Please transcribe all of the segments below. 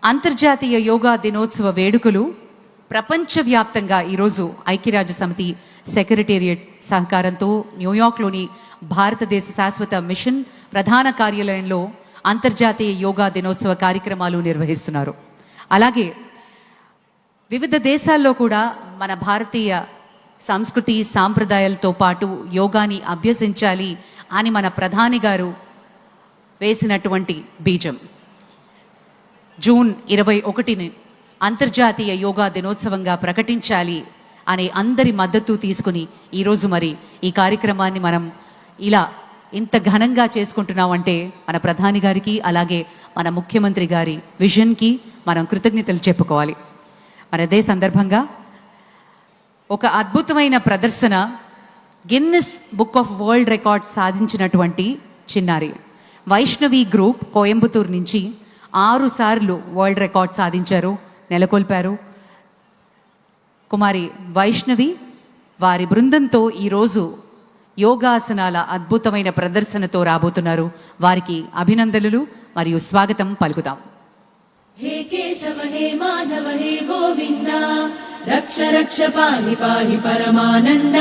అంతర్జాతీయ యోగా దినోత్సవ వేడుకలు ప్రపంచవ్యాప్తంగా ఈరోజు ఐక్యరాజ్య సమితి సెక్రటేరియట్ సహకారంతో న్యూయార్క్లోని భారతదేశ శాశ్వత మిషన్ ప్రధాన కార్యాలయంలో అంతర్జాతీయ యోగా దినోత్సవ కార్యక్రమాలు నిర్వహిస్తున్నారు. అలాగే వివిధ దేశాల్లో కూడా మన భారతీయ సంస్కృతి సాంప్రదాయాలతో పాటు యోగాని అభ్యసించాలి అని మన ప్రధాని గారు వేసినటువంటి బీజం. జూన్ 21ని అంతర్జాతీయ యోగా దినోత్సవంగా ప్రకటించాలి అనే అందరి మద్దతు తీసుకుని ఈరోజు మరి ఈ కార్యక్రమాన్ని మనం ఇలా ఇంత ఘనంగా చేసుకుంటున్నామంటే మన ప్రధాని గారికి అలాగే మన ముఖ్యమంత్రి గారి విజన్కి మనం కృతజ్ఞతలు చెప్పుకోవాలి. మరి అదే సందర్భంగా ఒక అద్భుతమైన ప్రదర్శన Guinness book of world record సాధించినటువంటి చిన్నారి వైష్ణవి గ్రూప్ కోయంబత్తూరు నుంచి 6 సార్లు వరల్డ్ రికార్డ్ సాధించారు, నెలకొల్పారు. కుమారి వైష్ణవి వారి బృందంతో ఈరోజు యోగాసనాల అద్భుతమైన ప్రదర్శనతో రాబోతున్నారు. వారికి అభినందనలు మరియు స్వాగతం పలుకుతాం. హే కేశవ హే మాధవ హే గోవింద రక్ష రక్ష పాహి పాహి పరమానంద.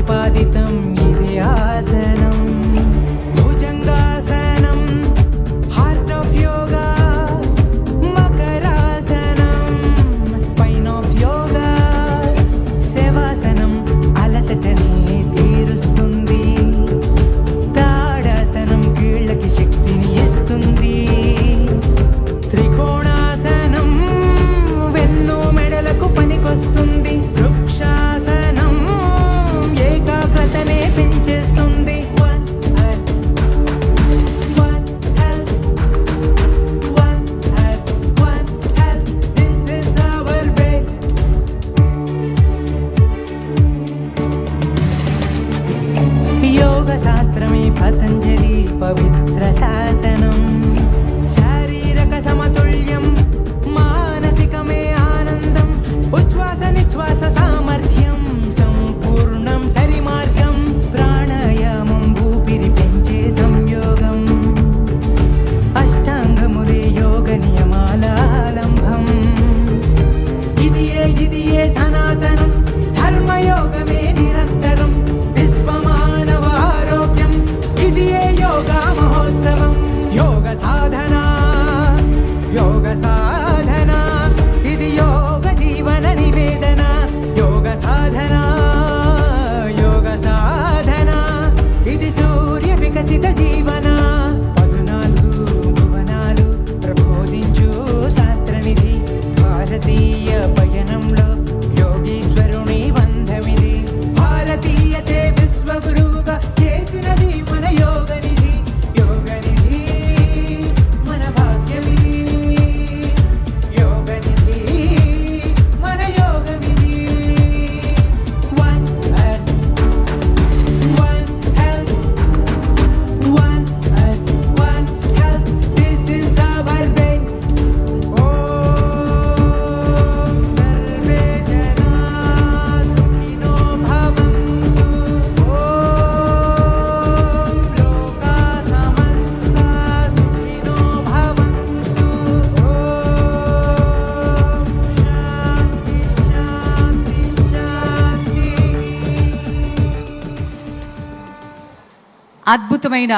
प्रतिपादितं इति आसनं भुजङ्गासनं हार्ट ऑफ योगा मकरासनं पैन ऑफ योगा सेवासनं అలసటని తీరుస్తుంది తాడాసనం కీళ్ళకి శక్తిని ఇస్తుంది త్రికోణాసనం వెన్ను మెడలకు పనికొస్తుంది వృక్షాసనం ఏకాగ్రతనే పెంచేస్తుంది This is our way. యోగ శాస్త్రమే పతంజలి పవిత్ర శాసనం శారీరక సమతుల్యం మానసికమే ఆనందం ఉచ్ఛ్వాస నిశ్వాస సామర్థ్యం సంపూర్ణం సరి మార్గం ప్రాణాయామం ఊపిరి పెంచే సంయోగం అష్టాంగములే యోగ నియమాల ఆలంబం ఇదియే సనాతనం ధర్మయోగమే నిరంతరం విశ్వమానవ ఆరోగ్యం ఇదియే యోగా మహోత్సవం యోగ సాధన ఇది యోగ జీవన నివేదన యోగ సాధన ఇది సూర్య వికసిత జీవన 14 భువనాలు ప్రబోధించు శాస్త్రనిధి భారతీయ పయనంలో యోగీశ్వరుని బంధమిది భారతీయతే విశ్వగురువుగా చేసినది మన యోగనిధి మన భాగ్యమిది యోగనిధి మన యోగమిది one earth one health one earth one health this is our way ఓం సర్వే జనా సుఖినో భవంతు ఓం లోకా సమస్తా సుఖినో భవంతు ఓం శాంతి శాంతి శాంతి. అద్భుతమైన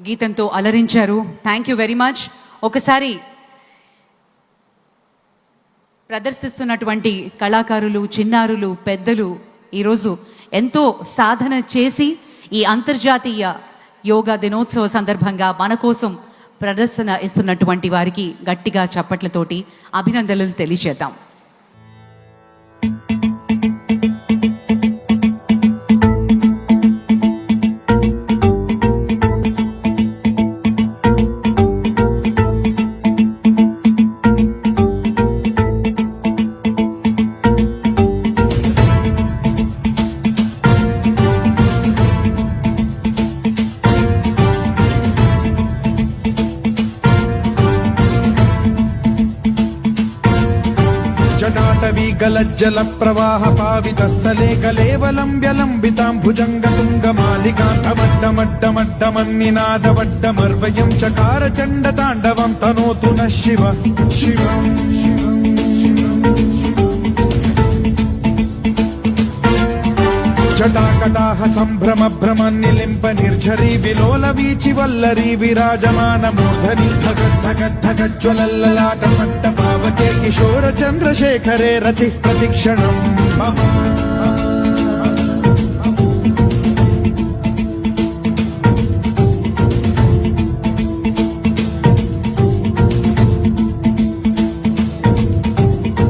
గీతంతో అలరించారు. Thank you very much. ఒకసారి ప్రదర్శిస్తున్నటువంటి కళాకారులు, చిన్నారులు, పెద్దలు ఈరోజు ఎంతో సాధన చేసి ఈ అంతర్జాతీయ యోగా దినోత్సవ సందర్భంగా మన కోసం ప్రదర్శన ఇస్తున్నటువంటి వారికి గట్టిగా చప్పట్లతోటి అభినందనలు తెలియజేద్దాం. జటాటవీ గలజ్జల ప్రవాహ పావితస్థలే కలేవలం వ్యలంబితాం భుజంగతుంగమాలికాంతమడ్డమడ్డమడ్డమన్నినాదవడ్డమర్వయం చకార చండ తాండవం తనోతు నః శివ శివం జటాకటాహ సంభ్రమ భ్రమ నిలింప నిర్ఝరీ విలోల వీచి వల్లరీ విరాజమాన మూర్ధని ధగద్ధగజ్వలల్లలాట పట్ట పావకే కిశోర చంద్రశేఖరే రతి ప్రతిక్షణం మమ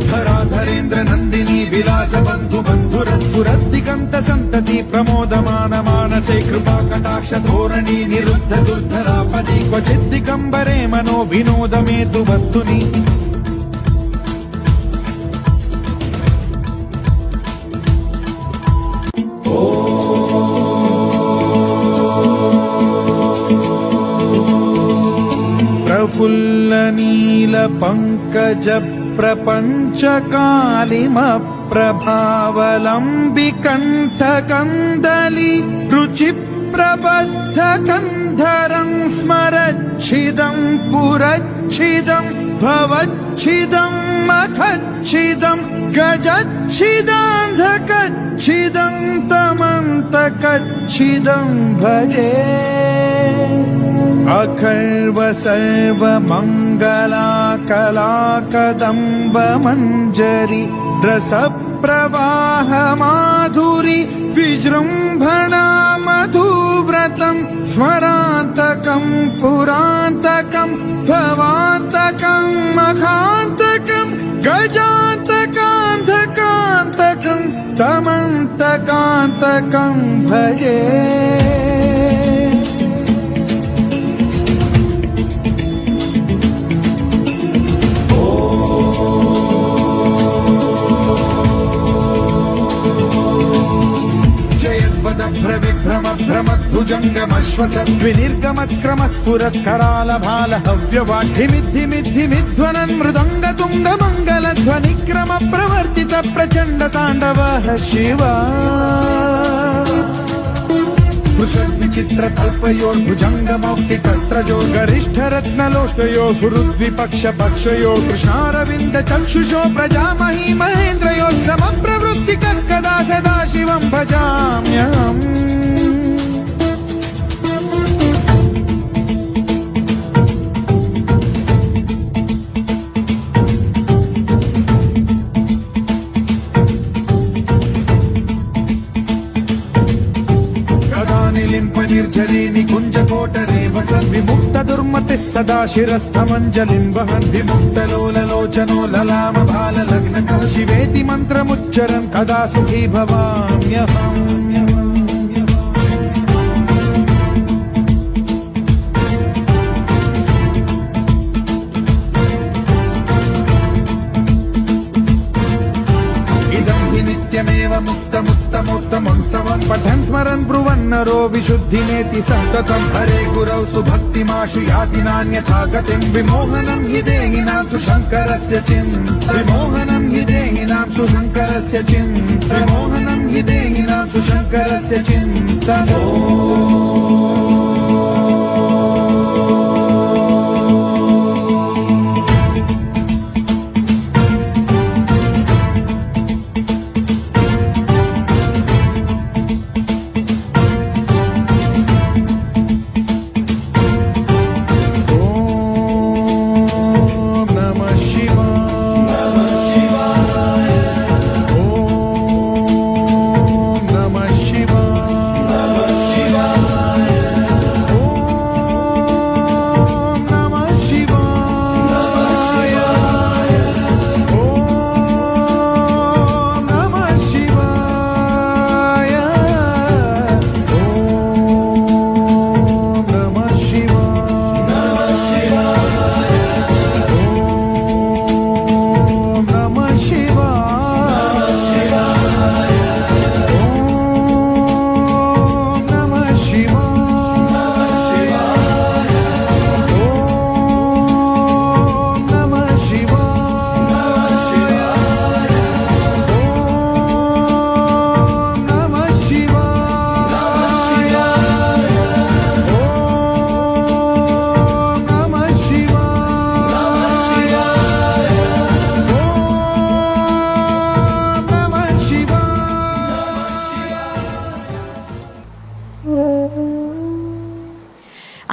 ధరాధరేంద్ర నందిని విలాస బంధు బంధురస్ఫురద్దిగంత సంతతి ప్రమోదమాన మానసే కృపా కటాక్ష ధోరణి నిరుద్ధ దుర్ధరాపది క్వచిద్దిగంబరే మనో వినోదమేతు వస్తుని ప్రఫుల్ల నీల పంకజ ప్రపంచ కాళిమ ప్రభావలంబి కంఠ కందలి రుచి ప్రబద్ధ కంధరం స్మరచ్చిదం పురచ్చిదం భవచ్చిదం మఖచ్చిదం గజ कच्चिदान्धकच्चिदं तमन्तकच्चिदं भजे अखर्व सर्वमङ्गलाकलाकदम्बमञ्जरी रसप्रवाह माधुरी विजृम्भणा मधुव्रतं स्मरान्तकं पुरान्तकं भवान्तकं मखान्तकं गजान्तकान्धकान्तकं तमन्तकान्तकं भजे भ्रमद्भुजङ्गमश्वसद्विनिर्गमत्क्रमस्फुरत्करालभाल हव्यवाढ्यमिद्धिमिद्धिमिध्वनन् मृदङ्गतुङ्गमङ्गलध्वनिक्रम प्रवर्तित प्रचण्ड ताण्डवः शिवा विचित्रकल्पयोर्भुजङ्गमौक्तिकत्रजो गरिष्ठरत्नलोष्टयो सुहृद्विपक्षपक्षयो कृष्णारविन्द चक्षुषो प्रजामही महेन्द्रयो समप्रवृत्तिकर्कदा सदा शिवं भजाम्यहम् निर्झरी निकुञ्जकोटरे वसन् विमुक्त दुर्मतिः सदा शिरस्थमञ्जलिं वहन् विमुक्तलोललोचनो ललाम भाल लग्न शिवेति मन्त्रमुच्चरन् कदा सुखी भवाम्यहम् नित्यमेव मुक्तमुत्तमोत्तमोत्सवं पठन् स्मरन् ब्रुवन्नरो विशुद्धिमेति सन्ततं हरे गुरौ सुभक्तिमाशु याति नान्यथा गतिं विमोहनं हि देहिनां सुशङ्करस्य चिन्ता विमोहनं हि देहिनां सुशङ्करस्य चिन्ता विमोहनं हि देहिनां सुशङ्करस्य चिन्ता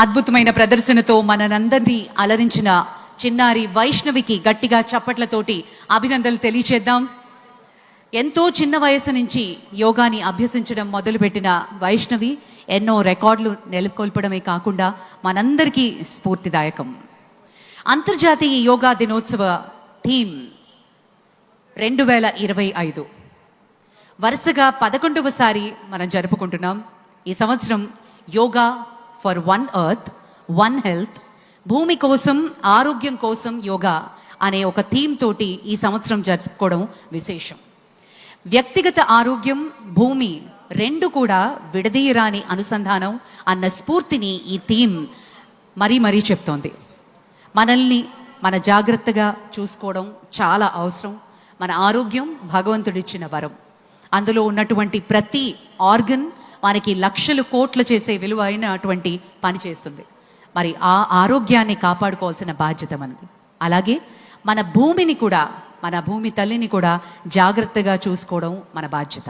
అద్భుతమైన ప్రదర్శనతో మనందరినీ అలరించిన చిన్నారి వైష్ణవికి గట్టిగా చప్పట్లతోటి అభినందనలు తెలియచేద్దాం. ఎంతో చిన్న వయసు నుంచి యోగాని అభ్యసించడం మొదలుపెట్టిన వైష్ణవి ఎన్నో రికార్డులు నెలకొల్పడమే కాకుండా మనందరికీ స్ఫూర్తిదాయకం. అంతర్జాతీయ యోగా దినోత్సవ థీమ్ 2025 వరుసగా 11వసారి మనం జరుపుకుంటున్నాం. ఈ సంవత్సరం yoga for one earth one health, భూమి కోసం ఆరోగ్యం కోసం యోగా అనే ఒక థీమ్ తోటి ఈ సంవత్సరం జరుపుకోవడం విశేషం. వ్యక్తిగత ఆరోగ్యం, భూమి రెండు కూడా విడదీయరాని అనుసంధానం అన్న స్ఫూర్తిని ఈ థీమ్ మరీ చెప్తోంది. మనల్ని మన జాగ్రత్తగా చూసుకోవడం చాలా అవసరం. మన ఆరోగ్యం భగవంతుడిచ్చిన వరం. అందులో ఉన్నటువంటి ప్రతి ఆర్గన్ మనకి లక్షలు కోట్లు చేసే విలువ అయినటువంటి పని చేస్తుంది. మరి ఆ ఆరోగ్యాన్ని కాపాడుకోవాల్సిన బాధ్యత మనది. అలాగే మన భూమిని కూడా మన భూమి తల్లిని కూడా జాగ్రత్తగా చూసుకోవడం మన బాధ్యత.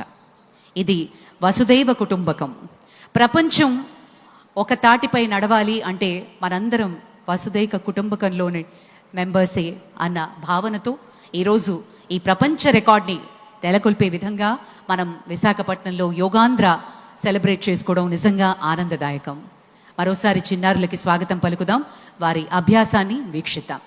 ఇది వసుదైవ కుటుంబకం. ప్రపంచం ఒక తాటిపై నడవాలి అంటే మనందరం వసుదైక కుటుంబకంలోని మెంబర్సే అన్న భావనతో ఈరోజు ఈ ప్రపంచ రికార్డ్ని నెలకొల్పే విధంగా మనం విశాఖపట్నంలో యోగాంధ్ర సెలబ్రేట్ చేసుకోవడం నిజంగా ఆనందదాయకం. మరోసారి చిన్నారులకి స్వాగతం పలుకుదాం, వారి అభ్యాసాన్ని వీక్షిద్దాం.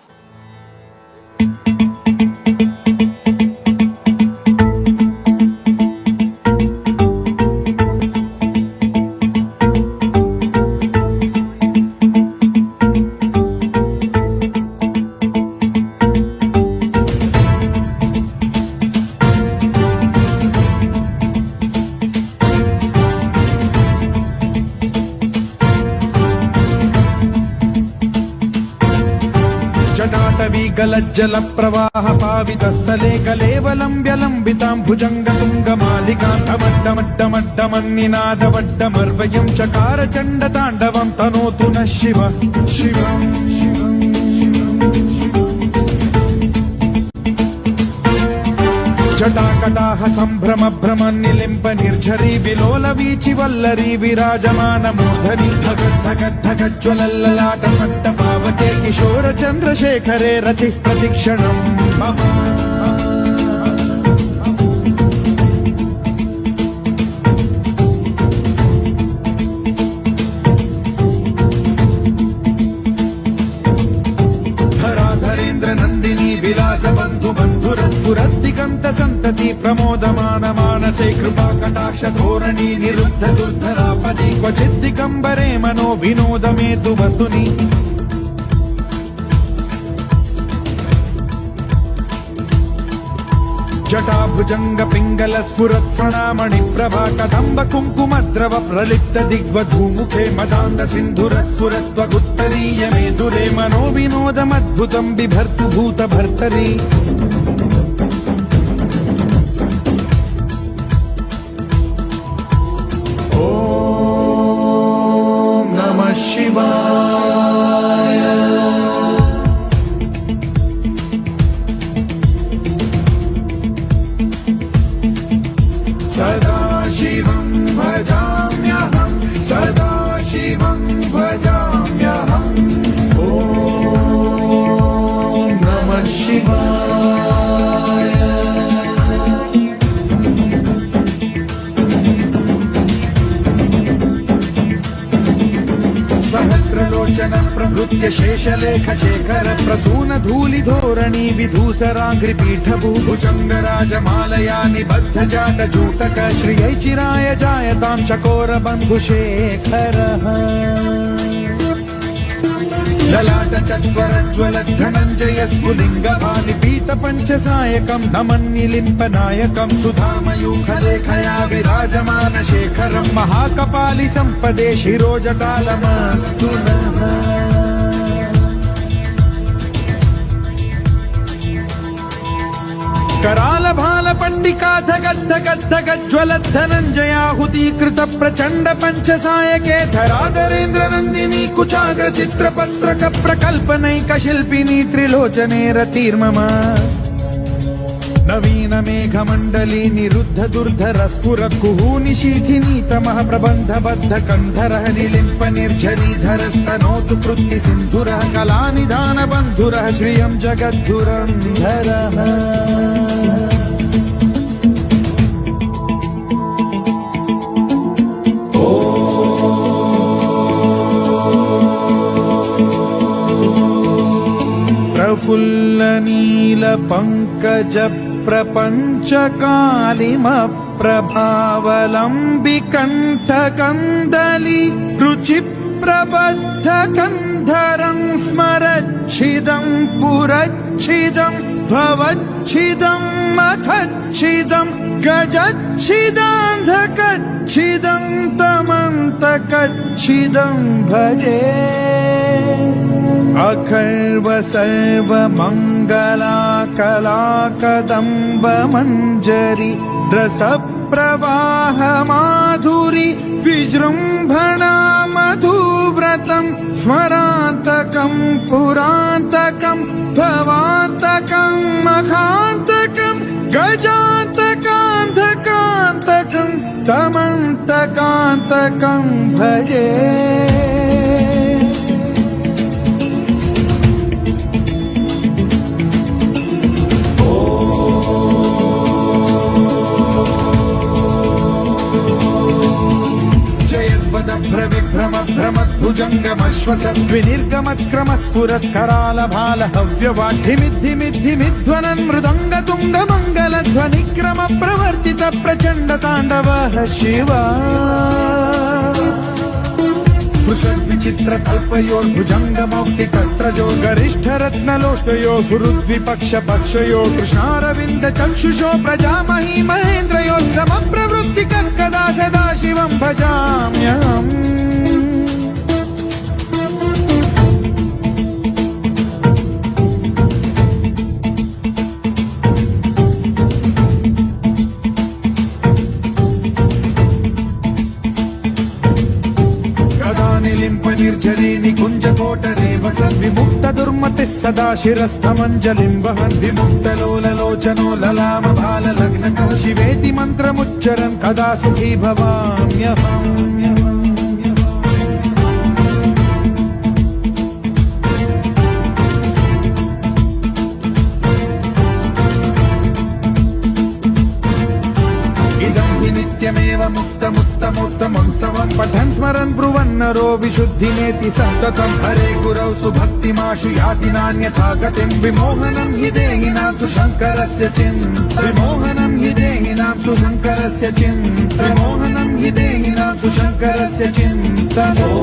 జటాటవీగలజ్జల ప్రవాహ పావితస్థలే కలేవలం వ్యలంబితాం భుజంగతుంగమాలికాంతమడ్డమడ్డమడ్డమన్నినాదవడ్డమర్వయం చకార చండ తాండవం తనోతు న శివ శివం జటాకటాహ సంభ్రమ భ్రమన్నిలింప నిర్ఝరీ విలోల వీచి వల్లరీ విరాజమాన మూర్ధని ధగద్ధగద్ధగజ్వలల్లలాట పట్ట పావకే కిశోర చంద్రశేఖరే రతి ప్రతిక్షణం మమ. ధరాధరేంద్ర నందిని విలాస బంధు బంధురస్ఫురద్దిగంత సంతతి ప్రమోదమాన మానసే కృపా కటాక్ష ధోరణి నిరుద్ధ దుర్ధరాపది క్వచిద్దిగంబరే మనో వినోదమేతు వస్తుని జటాభుజంగ పింగళ స్ఫురత్ఫణామణి ప్రభా కదంబ కుంకుమద్రవ ప్రలిప్త దిగ్వధూముఖే మదాంద సింధుర స్ఫురత్వగుత్తరీయ మేదురే మనో వినోదమద్భుతం బిభర్తు భూత భర్తరి. ఓం నమః శివాయ. సదాశివం భజామ్యహం సదాశివం భజామ్యహం. ఓం నమః శివాయ. సహస్రలోచన ప్రభృత్య శేషలేఖ శేఖర ప్రసూన ధూళి ధోరణి విధూసరాంఘ్రి పీఠభూ భుజంగరాజమాలయా నిబద్ధ జాట జూటక శ్రియై చిరాయ జాయతాం చకోర బంధు శేఖర. లలాట చత్వరజ్వల ధనంజయ స్ఫులింగ భాని పీత పంచసాయకం నమన్నిలింప నాయకం సుధామయూఖలేఖయా విరాజమాన శేఖరం మహాకపాలి సంపదే శిరోజటాలమస్తు నః. कराल भाल पंडिका धगद्धगद्धगज्वल धनंजयाहुतीकृत प्रचंड पंचसायके धराधरेन्द्र नंदिनी कुचाग्र चित्रपत्रक प्रकल्पनैक शिल्पिनी त्रिलोचने रतिर्मम. नवीन मेघमण्डली निरुद्ध दुर्धर स्फुर कुहूनि शीथिनी तमः प्रबन्ध बद्ध कन्धरः निलिम्प निर्झरीधर स्तनोतु कृत्ति सिन्धुरः कलानिधान बन्धुरः श्रियं जगद्धुरन्धरः. प्रफुल्ल नील पंकज प्रपंच कालिम प्रभावलंबि कंठ कंदली रुचि प्रबद्ध कंधरं स्मरच्छिदं पुरच्छिदं भवच्छिदं मखच्छिदं गजच्छिदान्धकच्छिदं तमन्त कच्चिदं भजे अखर्व सर्वमङ्गला कला कदम्ब मञ्जरी रसप्रवाह माधुरी विजृम्भणा मधुव्रतं स्मरान्तकं पुरान्तकं भवान्तकं मखान्तकं गजान्तकान्धकान्तकं तमन्तकान्तकं भजे भ्रम भ्रमद्भुजङ्गमश्वसद्विनिर्गमत्क्रमस्फुरत्कराल भाल हव्यवाढ्यमिद्धिमिद्धिमिध्वनन् मृदङ्गतुङ्गमङ्गलध्वनिक्रम प्रवर्तित प्रचण्ड ताण्डवः शिवा विचित्र कल्पयोर्भुजङ्गमौक्ति तत्रजो गरिष्ठ रत्नलोष्टयो सुहृद्विपक्ष पक्षयो कृष्णारविन्द चक्षुषो प्रजामहि महेन्द्रयो समप्रवृत्ति कदा सदा शिवं भजाम्यहम् निर्झरी निकुञ्जकोटरे वसद्विमुक्त दुर्मतिः सदा शिरस्थमञ्जलिं वहन् विमुक्तलोललोचनो ललाम भाल लग्न शिवेति मन्त्रमुच्चरन् कदा सुखी भवाम्यहम् नित्यमेव मुक्तमुत्तमोत्तमोत्तमं पठन् स्मरन् ब्रुवन्नरो विशुद्धिमेति सन्ततं हरे गुरौ सुभक्तिमाशु याति नान्यथा गतिं विमोहनं हि देहिनां सुशङ्करस्य विमोहनं हि देहिनां सुशङ्करस्य विमोहनं हि देहिनां सुशङ्करस्य चिन्तनम्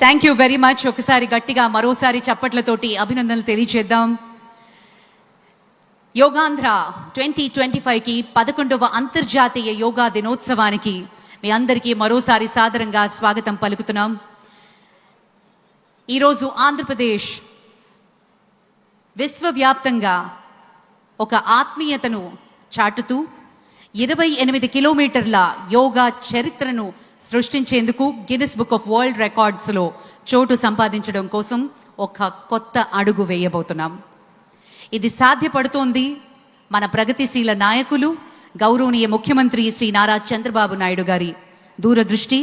థ్యాంక్ యూ వెరీ మచ్. ఒకసారి గట్టిగా మరోసారి చప్పట్లతోటి అభినందనలు తెలియజేద్దాం. యోగాంధ్ర 2025కి 11వ అంతర్జాతీయ యోగా దినోత్సవానికి మీ అందరికీ మరోసారి సాదరంగా స్వాగతం పలుకుతున్నాం. ఈరోజు ఆంధ్రప్రదేశ్ విశ్వవ్యాప్తంగా ఒక ఆత్మీయతను చాటుతూ 28 కిలోమీటర్ల యోగా చరిత్రను సృష్టించేందుకు గిన్నిస్ బుక్ ఆఫ్ వరల్డ్ రికార్డ్స్లో చోటు సంపాదించడం కోసం ఒక కొత్త అడుగు వేయబోతున్నాం. ఇది సాధ్యపడుతోంది మన ప్రగతిశీల నాయకులు గౌరవనీయ ముఖ్యమంత్రి శ్రీ నారా చంద్రబాబు నాయుడు గారి దూరదృష్టి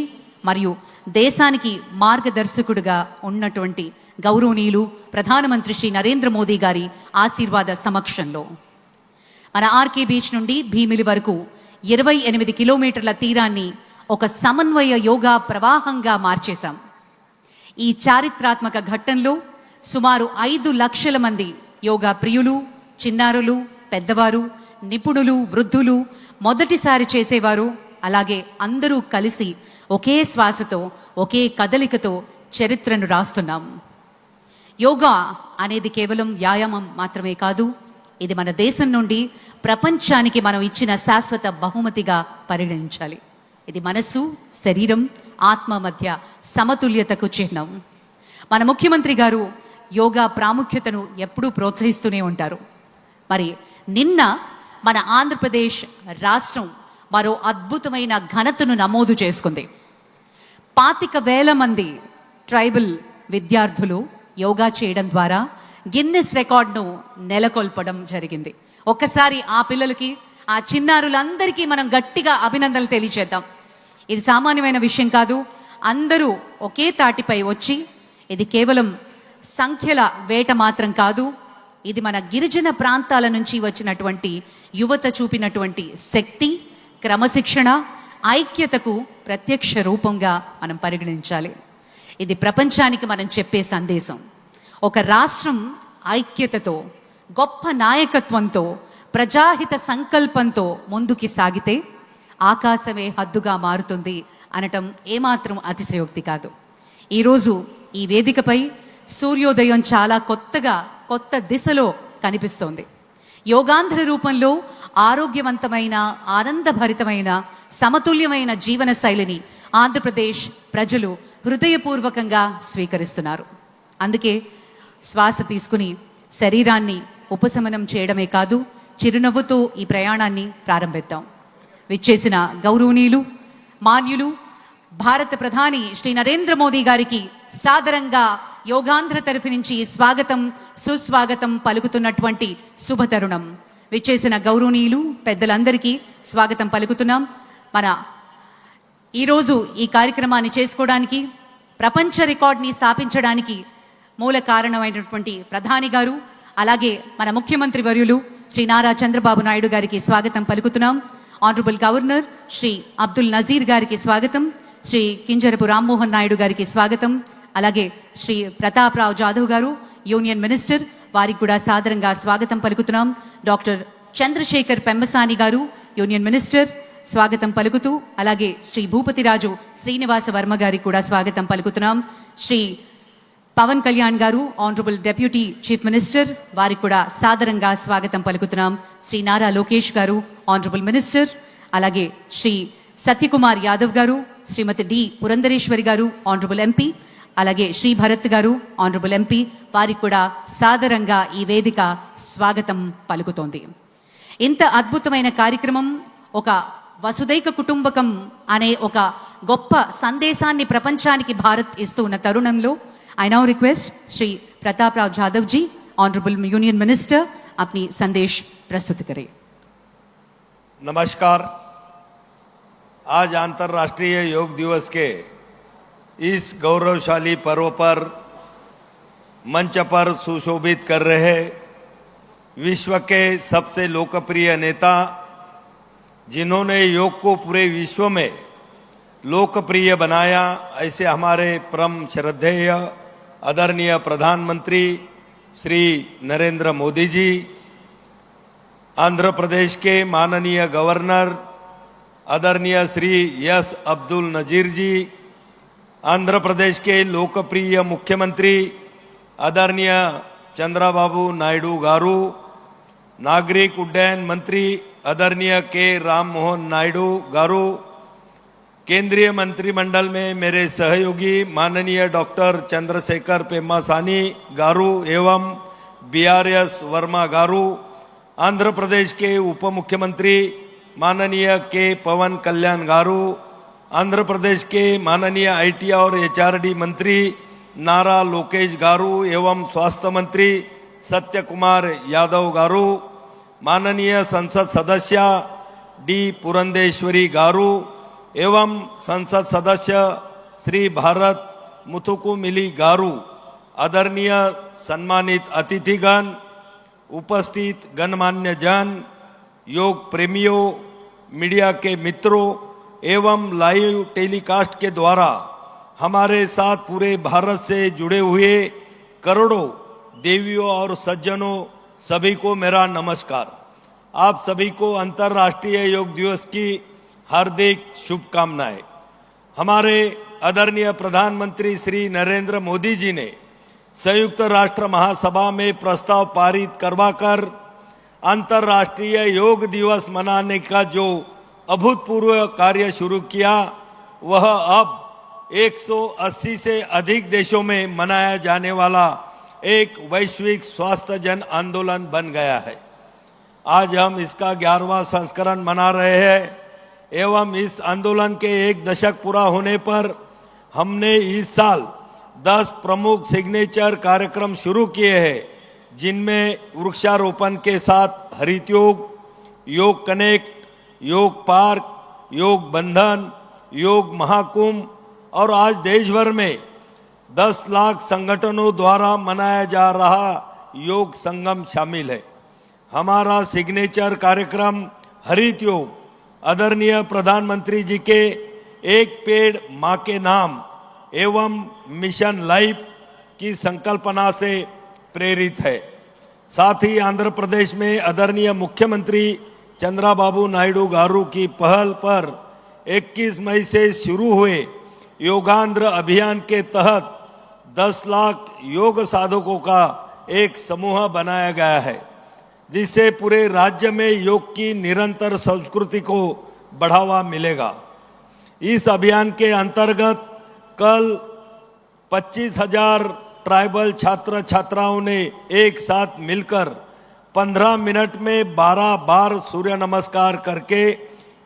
మరియు దేశానికి మార్గదర్శకుడిగా ఉన్నటువంటి గౌరవనీయులు ప్రధానమంత్రి శ్రీ నరేంద్ర మోదీ గారి ఆశీర్వాద సమక్షంలో మన ఆర్కే బీచ్ నుండి భీమిలి వరకు 28 కిలోమీటర్ల తీరాన్ని ఒక సమన్వయ యోగా ప్రవాహంగా మార్చేశాం. ఈ చారిత్రాత్మక ఘట్టంలో సుమారు 5 లక్షల మంది యోగా ప్రియులు, చిన్నారులు, పెద్దవారు, నిపుణులు, వృద్ధులు మొదటిసారి చేసేవారు, అలాగే అందరూ కలిసి ఒకే శ్వాసతో ఒకే కదలికతో చరిత్రను రాస్తున్నాం. యోగా అనేది కేవలం వ్యాయామం మాత్రమే కాదు, ఇది మన దేశం నుండి ప్రపంచానికి మనం ఇచ్చిన శాశ్వత బహుమతిగా పరిగణించాలి. ఇది మనస్సు, శరీరం, ఆత్మ మధ్య సమతుల్యతకు చిహ్నం. మన ముఖ్యమంత్రి గారు యోగా ప్రాముఖ్యతను ఎప్పుడూ ప్రోత్సహిస్తూనే ఉంటారు. మరి నిన్న మన ఆంధ్రప్రదేశ్ రాష్ట్రం మరో అద్భుతమైన ఘనతను నమోదు చేసుకుంది. 25,000 మంది ట్రైబల్ విద్యార్థులు యోగా చేయడం ద్వారా గిన్నెస్ రికార్డును నెలకొల్పడం జరిగింది. ఒక్కసారి ఆ పిల్లలకి, ఆ చిన్నారులందరికీ మనం గట్టిగా అభినందనలు తెలియజేద్దాం. ఇది సామాన్యమైన విషయం కాదు. అందరూ ఒకే తాటిపై వచ్చి, ఇది కేవలం సంఖ్యల వేట మాత్రం కాదు, ఇది మన గిరిజన ప్రాంతాల నుంచి వచ్చినటువంటి యువత చూపినటువంటి శక్తి, క్రమశిక్షణ, ఐక్యతకు ప్రత్యక్ష రూపంగా మనం పరిగణించాలి. ఇది ప్రపంచానికి మనం చెప్పే సందేశం. ఒక రాష్ట్రం ఐక్యతతో, గొప్ప నాయకత్వంతో, ప్రజాహిత సంకల్పంతో ముందుకి సాగితే ఆకాశమే హద్దుగా మారుతుంది అనటం ఏమాత్రం అతిశయోక్తి కాదు. ఈరోజు ఈ వేదికపై సూర్యోదయం చాలా కొత్త దిశలో కనిపిస్తోంది. యోగాంధ్ర రూపంలో ఆరోగ్యవంతమైన, ఆనందభరితమైన, సమతుల్యమైన జీవన శైలిని ఆంధ్రప్రదేశ్ ప్రజలు హృదయపూర్వకంగా స్వీకరిస్తున్నారు. అందుకే శ్వాస తీసుకుని శరీరాన్ని ఉపశమనం చేయడమే కాదు, చిరునవ్వుతో ఈ ప్రయాణాన్ని ప్రారంభిద్దాం. విచ్చేసిన గౌరవనీయులు, మాన్యులు, భారత ప్రధాని శ్రీ నరేంద్ర మోదీ గారికి సాదరంగా యోగాంధ్ర తరఫు నుంచి స్వాగతం, సుస్వాగతం పలుకుతున్నటువంటి శుభతరుణం. విచ్చేసిన గౌరవనీయులు, పెద్దలందరికీ స్వాగతం పలుకుతున్నాం. మన ఈరోజు ఈ కార్యక్రమాన్ని చేసుకోవడానికి, ప్రపంచ రికార్డ్ని స్థాపించడానికి మూల కారణమైనటువంటి ప్రధాని గారు, అలాగే మన ముఖ్యమంత్రి వర్యులు శ్రీ నారా చంద్రబాబు నాయుడు గారికి స్వాగతం పలుకుతున్నాం. ఆనరబుల్ గవర్నర్ శ్రీ అబ్దుల్ నజీర్ గారికి స్వాగతం, శ్రీ కింజరపు రామ్మోహన్ నాయుడు గారికి స్వాగతం, అలాగే శ్రీ ప్రతాప్ రావు జాదవ్ గారు యూనియన్ మినిస్టర్, వారికి కూడా సాదరంగా స్వాగతం పలుకుతున్నాం. డాక్టర్ చంద్రశేఖర్ పెంబసాని గారు యూనియన్ మినిస్టర్, స్వాగతం పలుకుతూ, అలాగే శ్రీ భూపతిరాజు శ్రీనివాస వర్మ గారికి కూడా స్వాగతం పలుకుతున్నాం. శ్రీ పవన్ కళ్యాణ్ గారు ఆనరబుల్ డెప్యూటీ చీఫ్ మినిస్టర్, వారికి కూడా సాదరంగా స్వాగతం పలుకుతున్నాం. శ్రీ నారా లోకేష్ గారు ఆనరబుల్ మినిస్టర్, అలాగే శ్రీ సత్యకుమార్ యాదవ్ గారు, శ్రీమతి డి పురంధరేశ్వరి గారు ఆనరబుల్ ఎంపీ, అలాగే శ్రీ భరత్ గారు ఆనరబుల్ ఎంపీ, వారికి కూడా సాదరంగా ఈ వేదిక స్వాగతం పలుకుతోంది. ఇంత అద్భుతమైన కార్యక్రమం, ఒక వసుదైక కుటుంబకం అనే ఒక గొప్ప సందేశాన్ని ప్రపంచానికి భారత్ ఇస్తూ ఉన్న తరుణంలో I now request Shri Pratap Rao Jadhav ji, Honorable Union Minister, अपनी संदेश प्रस्तुत करें. नमस्कार। आज अंतर्राष्ट्रीय योग दिवस के इस गौरवशाली पर्व पर मंच पर सुशोभित कर रहे विश्व के सबसे लोकप्रिय नेता, जिन्होंने योग को पूरे विश्व में लोकप्रिय बनाया, ऐसे हमारे परम श्रद्धेय आदरणीय प्रधानमंत्री श्री नरेंद्र मोदी जी, आंध्र प्रदेश के माननीय गवर्नर आदरणीय श्री एस अब्दुल नजीर जी, आंध्र प्रदेश के लोकप्रिय मुख्यमंत्री आदरणीय चंद्रबाबू नायडू गारू, नागरिक उड्डयन मंत्री आदरणीय के राम मोहन नायडू गारू, केंद्रीय मंत्रिमंडल में मेरे सहयोगी माननीय डॉक्टर चंद्रशेखर पेम्मासानी गारू एवं BRS वर्मा गारू, आंध्र प्रदेश के उप मुख्यमंत्री माननीय के पवन कल्याण गारू, आंध्र प्रदेश के माननीय IT और HRD मंत्री नारा लोकेश गारू एवं स्वास्थ्य मंत्री सत्य कुमार यादव गारू, माननीय संसद सदस्य डी पुरंदेश्वरी गारू एवं संसद सदस्य श्री भारत मुथुकुमिली गारू, आदरणीय सम्मानित अतिथिगण, उपस्थित गणमान्य जन, योग प्रेमियों, मीडिया के मित्रों एवं लाइव टेलीकास्ट के द्वारा हमारे साथ पूरे भारत से जुड़े हुए करोड़ों देवियों और सज्जनों, सभी को मेरा नमस्कार। आप सभी को अंतर्राष्ट्रीय योग दिवस की हार्दिक शुभकामनाएं। हमारे आदरणीय प्रधानमंत्री श्री नरेंद्र मोदी जी ने संयुक्त राष्ट्र महासभा में प्रस्ताव पारित करवाकर अंतर्राष्ट्रीय योग दिवस मनाने का जो अभूतपूर्व कार्य शुरू किया, वह अब 180 से अधिक देशों में मनाया जाने वाला एक वैश्विक स्वास्थ्य जन आंदोलन बन गया है। आज हम इसका 11वां संस्करण मना रहे हैं एवं इस आंदोलन के 1 दशक पूरा होने पर हमने इस साल 10 प्रमुख सिग्नेचर कार्यक्रम शुरू किए हैं, जिनमें वृक्षारोपण के साथ हरित योग, योग कनेक्ट, योग पार्क, योग बंधन, योग महाकुंभ और आज देश भर में 10 लाख संगठनों द्वारा मनाया जा रहा योग संगम शामिल है। हमारा सिग्नेचर कार्यक्रम हरित योग आदरणीय प्रधानमंत्री जी के एक पेड़ माँ के नाम एवं मिशन लाइफ की संकल्पना से प्रेरित है। साथ ही आंध्र प्रदेश में आदरणीय मुख्यमंत्री चंद्राबाबू नायडू गारू की पहल पर 21 मई से शुरू हुए योगांध्र अभियान के तहत 10 लाख योग साधकों का एक समूह बनाया गया है, जिससे पूरे राज्य में योग की निरंतर संस्कृति को बढ़ावा मिलेगा। इस अभियान के अंतर्गत कल 25,000 ट्राइबल छात्र छात्राओं ने एक साथ मिलकर 15 मिनट में 12 बार सूर्य नमस्कार करके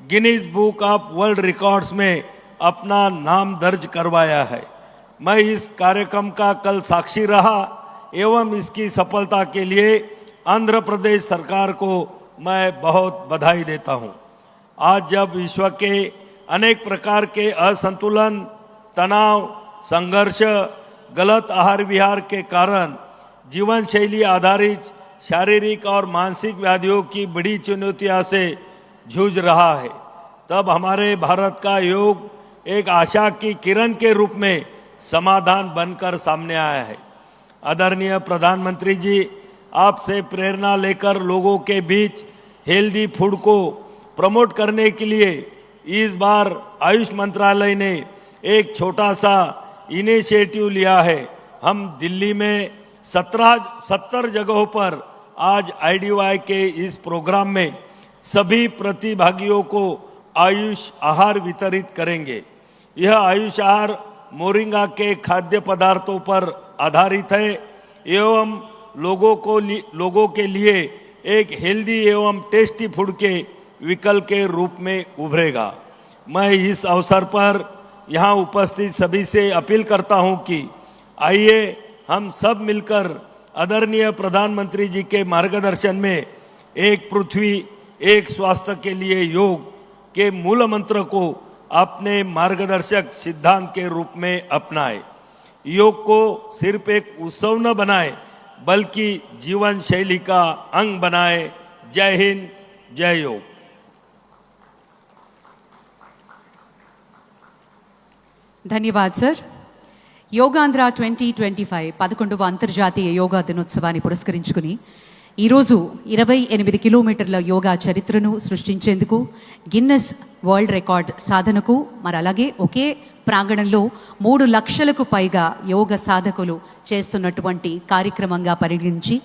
Guinness book of world records में अपना नाम दर्ज करवाया है। मैं इस कार्यक्रम का कल साक्षी रहा एवं इसकी सफलता के लिए आंध्र प्रदेश सरकार को मैं बहुत बधाई देता हूं। आज जब विश्व के अनेक प्रकार के असंतुलन, तनाव, संघर्ष, गलत आहार विहार के कारण जीवन शैली आधारित शारीरिक और मानसिक व्याधियों की बड़ी चुनौतियों से जूझ रहा है, तब हमारे भारत का योग एक आशा की किरण के रूप में समाधान बनकर सामने आया है। आदरणीय प्रधानमंत्री जी, आपसे प्रेरणा लेकर लोगों के बीच हेल्दी फूड को प्रमोट करने के लिए इस बार आयुष मंत्रालय ने एक छोटा सा इनिशिएटिव लिया है। हम दिल्ली में 70 जगहों पर आज IDY के इस प्रोग्राम में सभी प्रतिभागियों को आयुष आहार वितरित करेंगे। यह आयुष आहार मोरिंगा के खाद्य पदार्थों पर आधारित है एवं लोगों के लिए एक हेल्दी एवं टेस्टी फूड के विकल्प के रूप में उभरेगा। मैं इस अवसर पर यहाँ उपस्थित सभी से अपील करता हूँ कि आइए हम सब मिलकर आदरणीय प्रधानमंत्री जी के मार्गदर्शन में एक पृथ्वी एक स्वास्थ्य के लिए योग के मूल मंत्र को अपने मार्गदर्शक सिद्धांत के रूप में अपनाएं। योग को सिर्फ एक उत्सव न बनाएं, बल्कि जीवन शैली का अंग बनाएं। जय हिंद, जय योग। ధన్యవాద్ సార్. యోగాంధ్ర 2025 11వ అంతర్జాతీయ యోగా దినోత్సవాన్ని పురస్కరించుకుని ఈరోజు 28 కిలోమీటర్ల యోగా చరిత్రను సృష్టించేందుకు గిన్నెస్ వరల్డ్ రికార్డ్ సాధనకు మరి అలాగే ఒకే ప్రాంగణంలో 3 లక్షలకు పైగా యోగ సాధకులు చేస్తున్నటువంటి కార్యక్రమంగా పరిగణించి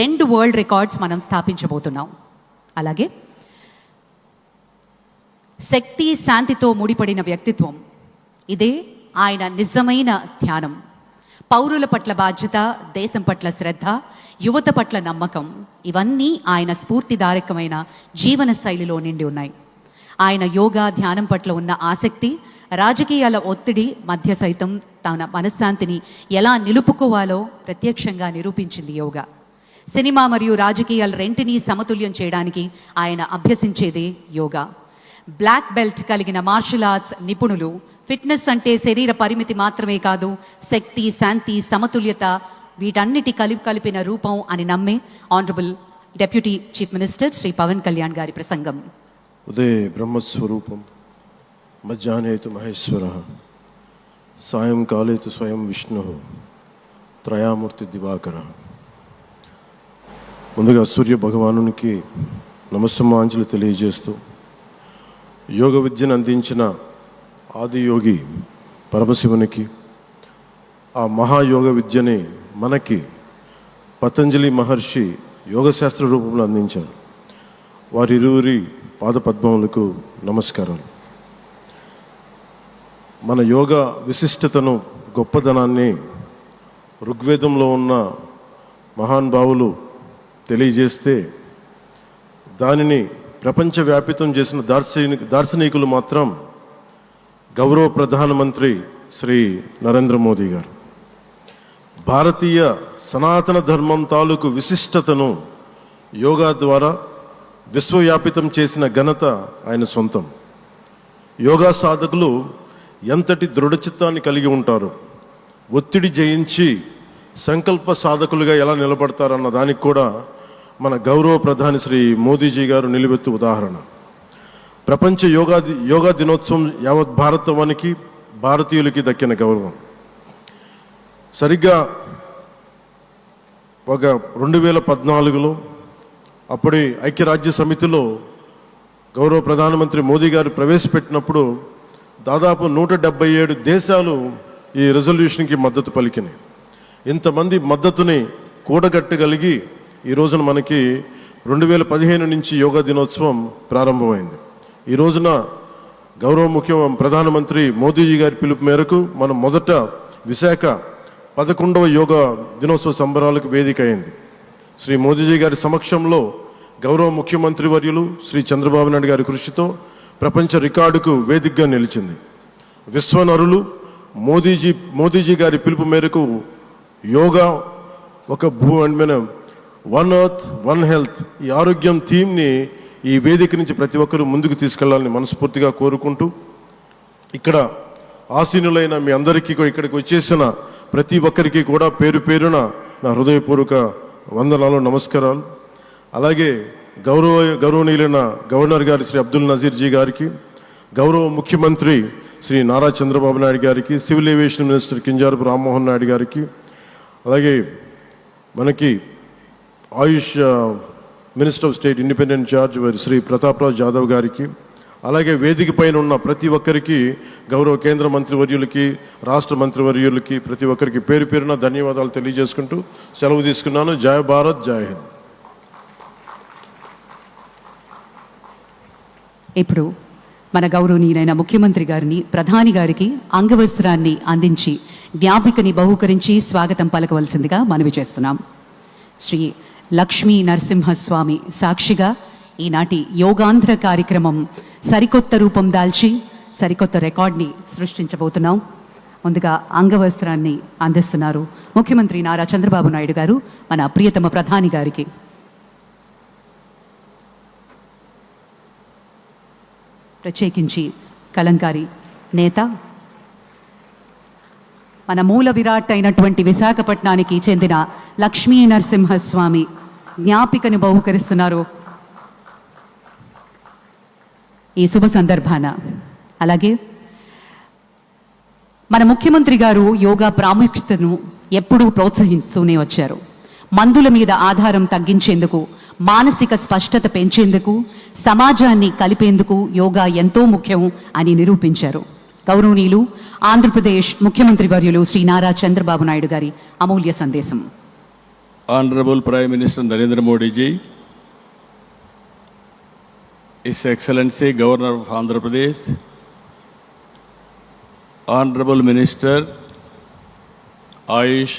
2 వరల్డ్ రికార్డ్స్ మనం స్థాపించబోతున్నాం. అలాగే శక్తి శాంతితో ముడిపడిన వ్యక్తిత్వం, ఇదే ఆయన నిజమైన ధ్యానం. పౌరుల పట్ల బాధ్యత, దేశం పట్ల శ్రద్ధ, యువత పట్ల నమ్మకం, ఇవన్నీ ఆయన స్ఫూర్తిదాయకమైన జీవన శైలిలో నిండి ఉన్నాయి. ఆయన యోగా ధ్యానం పట్ల ఉన్న ఆసక్తి, రాజకీయాల ఒత్తిడి మధ్య సైతం తన మనశ్శాంతిని ఎలా నిలుపుకోవాలో ప్రత్యక్షంగా నిరూపించింది యోగా. సినిమా మరియు రాజకీయాల రెంటినీ సమతుల్యం చేయడానికి ఆయన అభ్యసించేదే యోగా. బ్లాక్ బెల్ట్ కలిగిన మార్షల్ ఆర్ట్స్ నిపుణులు ఫిట్నెస్ అంటే శరీర పరిమితి మాత్రమే కాదు, శక్తి, శాంతి, సమతుల్యత వీటన్నిటి కలిపిన రూపం అని నమ్మే honourable deputy chief minister Shri Pawan Kalyan గారి ప్రసంగం. ఉదయ బ్రహ్మస్వరూపం, మధ్యాహ్నే తు మహేశ్వరః, సాయంకాలే తు స్వయం విష్ణుః, త్రయామూర్తి దివాకరః. ముందుగా సూర్య భగవానునికి నమస్సమాంజలి తెలియజేస్తూ యోగ విద్యను అందించిన ఆది యోగి పరమశివునికి, ఆ మహాయోగ విద్యని మనకి పతంజలి మహర్షి యోగశాస్త్ర రూపంలో అందించారు. వారిరువురి పాదపద్మములకు నమస్కారాలు. మన యోగ విశిష్టతను, గొప్పదనాన్ని ఋగ్వేదంలో ఉన్న మహానుభావులు తెలియజేస్తే దానిని ప్రపంచవ్యాపితం చేసిన దార్శనికులు మాత్రం గౌరవ ప్రధానమంత్రి శ్రీ నరేంద్ర మోదీ గారు. భారతీయ సనాతన ధర్మం తాలూకు విశిష్టతను యోగా ద్వారా విశ్వవ్యాపితం చేసిన ఘనత ఆయన సొంతం. యోగా సాధకులు ఎంతటి దృఢచిత్తాన్ని కలిగి ఉంటారు, ఒత్తిడి జయించి సంకల్ప సాధకులుగా ఎలా నిలబడతారన్న దానికి కూడా మన గౌరవ ప్రధాని శ్రీ మోదీజీ గారు నిలువెత్తు ఉదాహరణ. ప్రపంచ యోగా దినోత్సవం యావత్ భారతవానికి, భారతీయులకి దక్కిన గౌరవం. సరిగ్గా ఒక 2014లో అప్పటి ఐక్యరాజ్య సమితిలో గౌరవ ప్రధానమంత్రి మోదీ గారు ప్రవేశపెట్టినప్పుడు దాదాపు 177 దేశాలు ఈ రెజల్యూషన్కి మద్దతు పలికినాయి. ఇంతమంది మద్దతుని కూడగట్టగలిగి ఈ రోజున మనకి 2015 నుంచి యోగా దినోత్సవం ప్రారంభమైంది. ఈ రోజున గౌరవ ప్రధానమంత్రి మోదీజీ గారి పిలుపు మేరకు మనం మొదట విశాఖ 11వ యోగా దినోత్సవ సంబరాలకు వేదిక అయింది. శ్రీ మోదీజీ గారి సమక్షంలో గౌరవ ముఖ్యమంత్రి వర్యులు శ్రీ చంద్రబాబు నాయుడు గారి కృషితో ప్రపంచ రికార్డుకు వేదికగా నిలిచింది. విశ్వనరులు మోదీజీ గారి పిలుపు మేరకు యోగా ఒక వన్ ఎర్త్ వన్ హెల్త్, ఈ ఆరోగ్యం థీమ్ని ఈ వేదిక నుంచి ప్రతి ఒక్కరూ ముందుకు తీసుకెళ్లాలని మనస్ఫూర్తిగా కోరుకుంటూ, ఇక్కడ ఆసీనులైన మీ అందరికీ ఇక్కడికి వచ్చేసిన ప్రతి ఒక్కరికి కూడా పేరు పేరున నా హృదయపూర్వక వందనాలు, నమస్కారాలు. అలాగే గౌరవనీయులైన గవర్నర్ గారి శ్రీ అబ్దుల్ నజీర్ జీ గారికి, గౌరవ ముఖ్యమంత్రి శ్రీ నారా చంద్రబాబు నాయుడు గారికి, civil aviation minister Kinjarapu Rammohan Naidu గారికి, అలాగే మనకి AYUSH minister of state independent charge Shri Prataprao Jadhav గారికి, అలాగే వేదిక పైన ఉన్న ప్రతి ఒక్కరికి, గౌరవ కేంద్ర మంత్రివర్యులకి, రాష్ట్ర మంత్రివర్యులకి, ప్రతి ఒక్కరికి పేరు పేరున ధన్యవాదాలు తెలియజేసుకుంటూ సెలవు తీసుకున్నాను. జై భారత్, జై హింద్. ఇప్పుడు మన గౌరవనీయులైన ముఖ్యమంత్రి గారిని, ప్రధాని గారికి అంగవస్త్రాన్ని అందించి జ్ఞాపికని బహూకరించి స్వాగతం పలకవలసిందిగా మనవి చేస్తున్నాం. శ్రీ లక్ష్మీ నరసింహస్వామి సాక్షిగా ఈనాటి యోగాంధ్ర కార్యక్రమం సరికొత్త రూపం దాల్చి సరికొత్త రికార్డ్ని సృష్టించబోతున్నాం. ముందుగా అంగవస్త్రాన్ని అందిస్తున్నారు ముఖ్యమంత్రి నారా చంద్రబాబు నాయుడు గారు మన ప్రియతమ ప్రధాని గారికి. ప్రత్యేకించి కలంకారి నేత, మన మూల విరాట్ అయినటువంటి విశాఖపట్నానికి చెందిన లక్ష్మీ నరసింహస్వామి జ్ఞాపికను బహుకరిస్తున్నారు ఈ శుభ సందర్భాన. అలాగే మన ముఖ్యమంత్రి గారు యోగా ప్రాముఖ్యతను ఎప్పుడూ ప్రోత్సహిస్తూనే వచ్చారు. మందుల మీద ఆధారం తగ్గించేందుకు, మానసిక స్పష్టత పెంచేందుకు, సమాజాన్ని కలిపేందుకు యోగా ఎంతో ముఖ్యం అని నిరూపించారు. గౌరవనీయులు ఆంధ్రప్రదేశ్ ముఖ్యమంత్రి వర్యులు శ్రీ నారా చంద్రబాబు నాయుడు గారి అమూల్య సందేశం. Honorable Prime Minister Narendra Modi ji, His Excellency Governor of Andhra Pradesh, Honorable Minister, Ayush,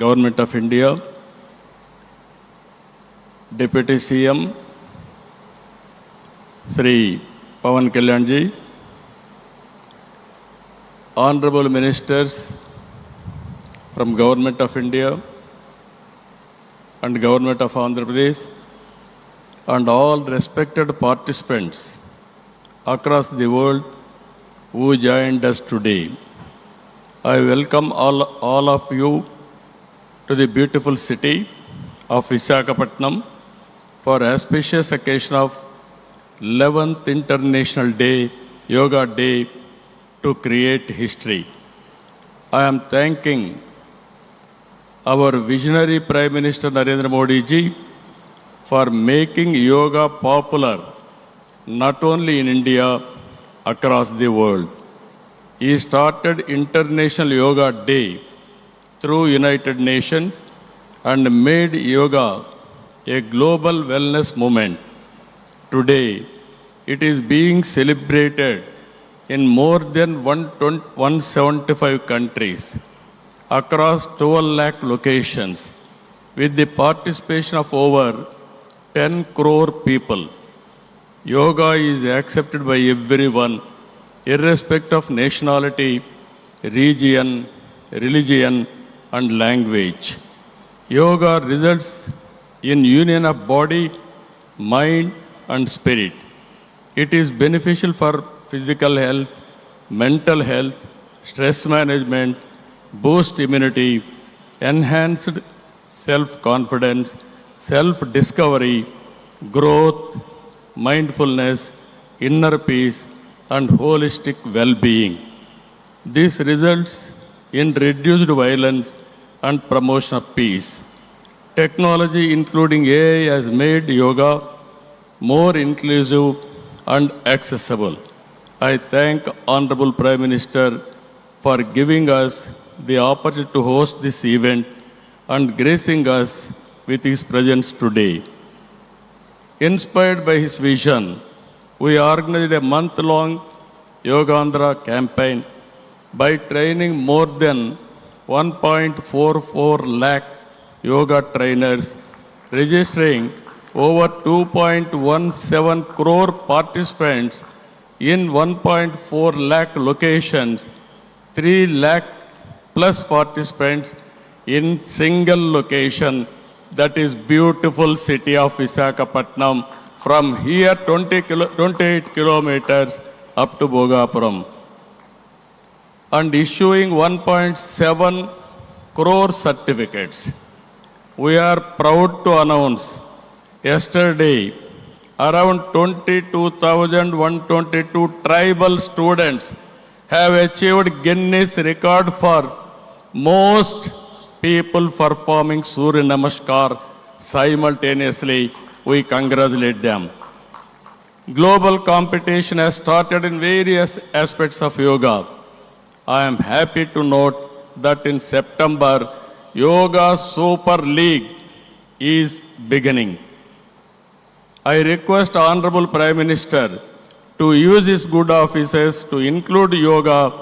Government of India, Deputy CM, Sri Pawan Kalyan ji, Honorable Ministers from Government of India and Government of Andhra Pradesh, and all respected participants across the world who joined us today. I welcome all of you to the beautiful city of Visakhapatnam for auspicious occasion of 11th International Day, Yoga Day, to create history. I am thanking our visionary Prime Minister Narendra Modi ji for making yoga popular not only in India, across the world. He started International Yoga Day through United Nations and made yoga a global wellness movement. Today, it is being celebrated in more than 175 countries across 12 lakh locations with the participation of over 10 crore people. Yoga is accepted by everyone, irrespective of nationality, region, religion, and language. Yoga results in union of body, mind, and spirit. It is beneficial for physical health, mental health, stress management, boost immunity, enhanced self-confidence, self-discovery, growth, mindfulness, inner peace, and holistic well-being. This results in reduced violence and promotion of peace. Technology, including AI, has made yoga more inclusive and accessible. I thank Honorable Prime Minister for giving us the opportunity to host this event and gracing us with his presence today. Inspired by his vision, we organized a month-long Yogandhra campaign by training more than 1.44 lakh yoga trainers, registering over 2.17 crore participants in 1.4 lakh locations, 3 lakh plus participants in single location, that is beautiful city of Visakhapatnam, from here 28 kilometers up to Bhogapuram, and issuing 1.7 crore certificates. We are proud to announce yesterday around 22,122 tribal students have achieved Guinness record for most people performing Surya Namaskar simultaneously. We congratulate them. Global competition has started in various aspects of yoga. I am happy to note that in September, Yoga Super League is beginning. I request Honorable Prime Minister to use his good offices to include yoga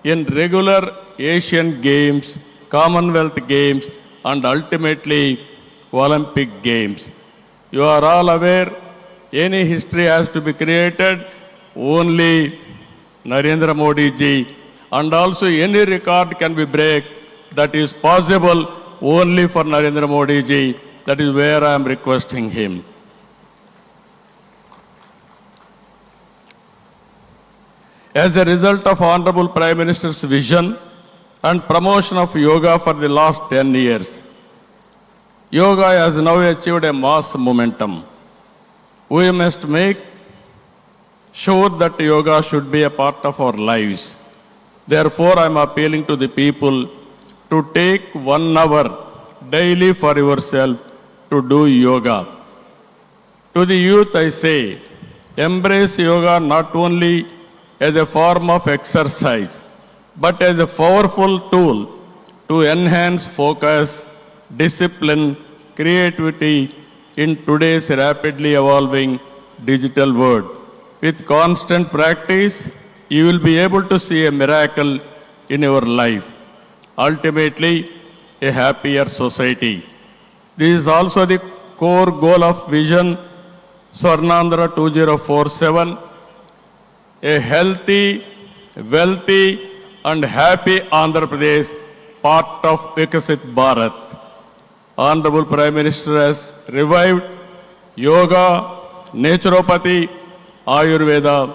in regular Asian Games, Commonwealth Games, and ultimately Olympic Games. You are all aware, any history has to be created, only Narendra Modi ji, and also any record can be break, that is possible only for Narendra Modi ji. That is where I am requesting him. As a result of Honorable Prime Minister's vision and promotion of yoga for the last 10 years, yoga has now achieved a mass momentum. We must make sure that yoga should be a part of our lives. Therefore, I am appealing to the people to take 1 hour daily for yourself to do yoga. To the youth, I say, embrace yoga not only as a form of exercise, but as a powerful tool to enhance focus, discipline, creativity in today's rapidly evolving digital world. With constant practice, you will be able to see a miracle in your life. Ultimately, a happier society. This is also the core goal of Vision Swarnandhra 2047, a healthy, wealthy, and happy Andhra Pradesh, part of Vikasit Bharat. Honorable Prime Minister has revived yoga, naturopathy, Ayurveda,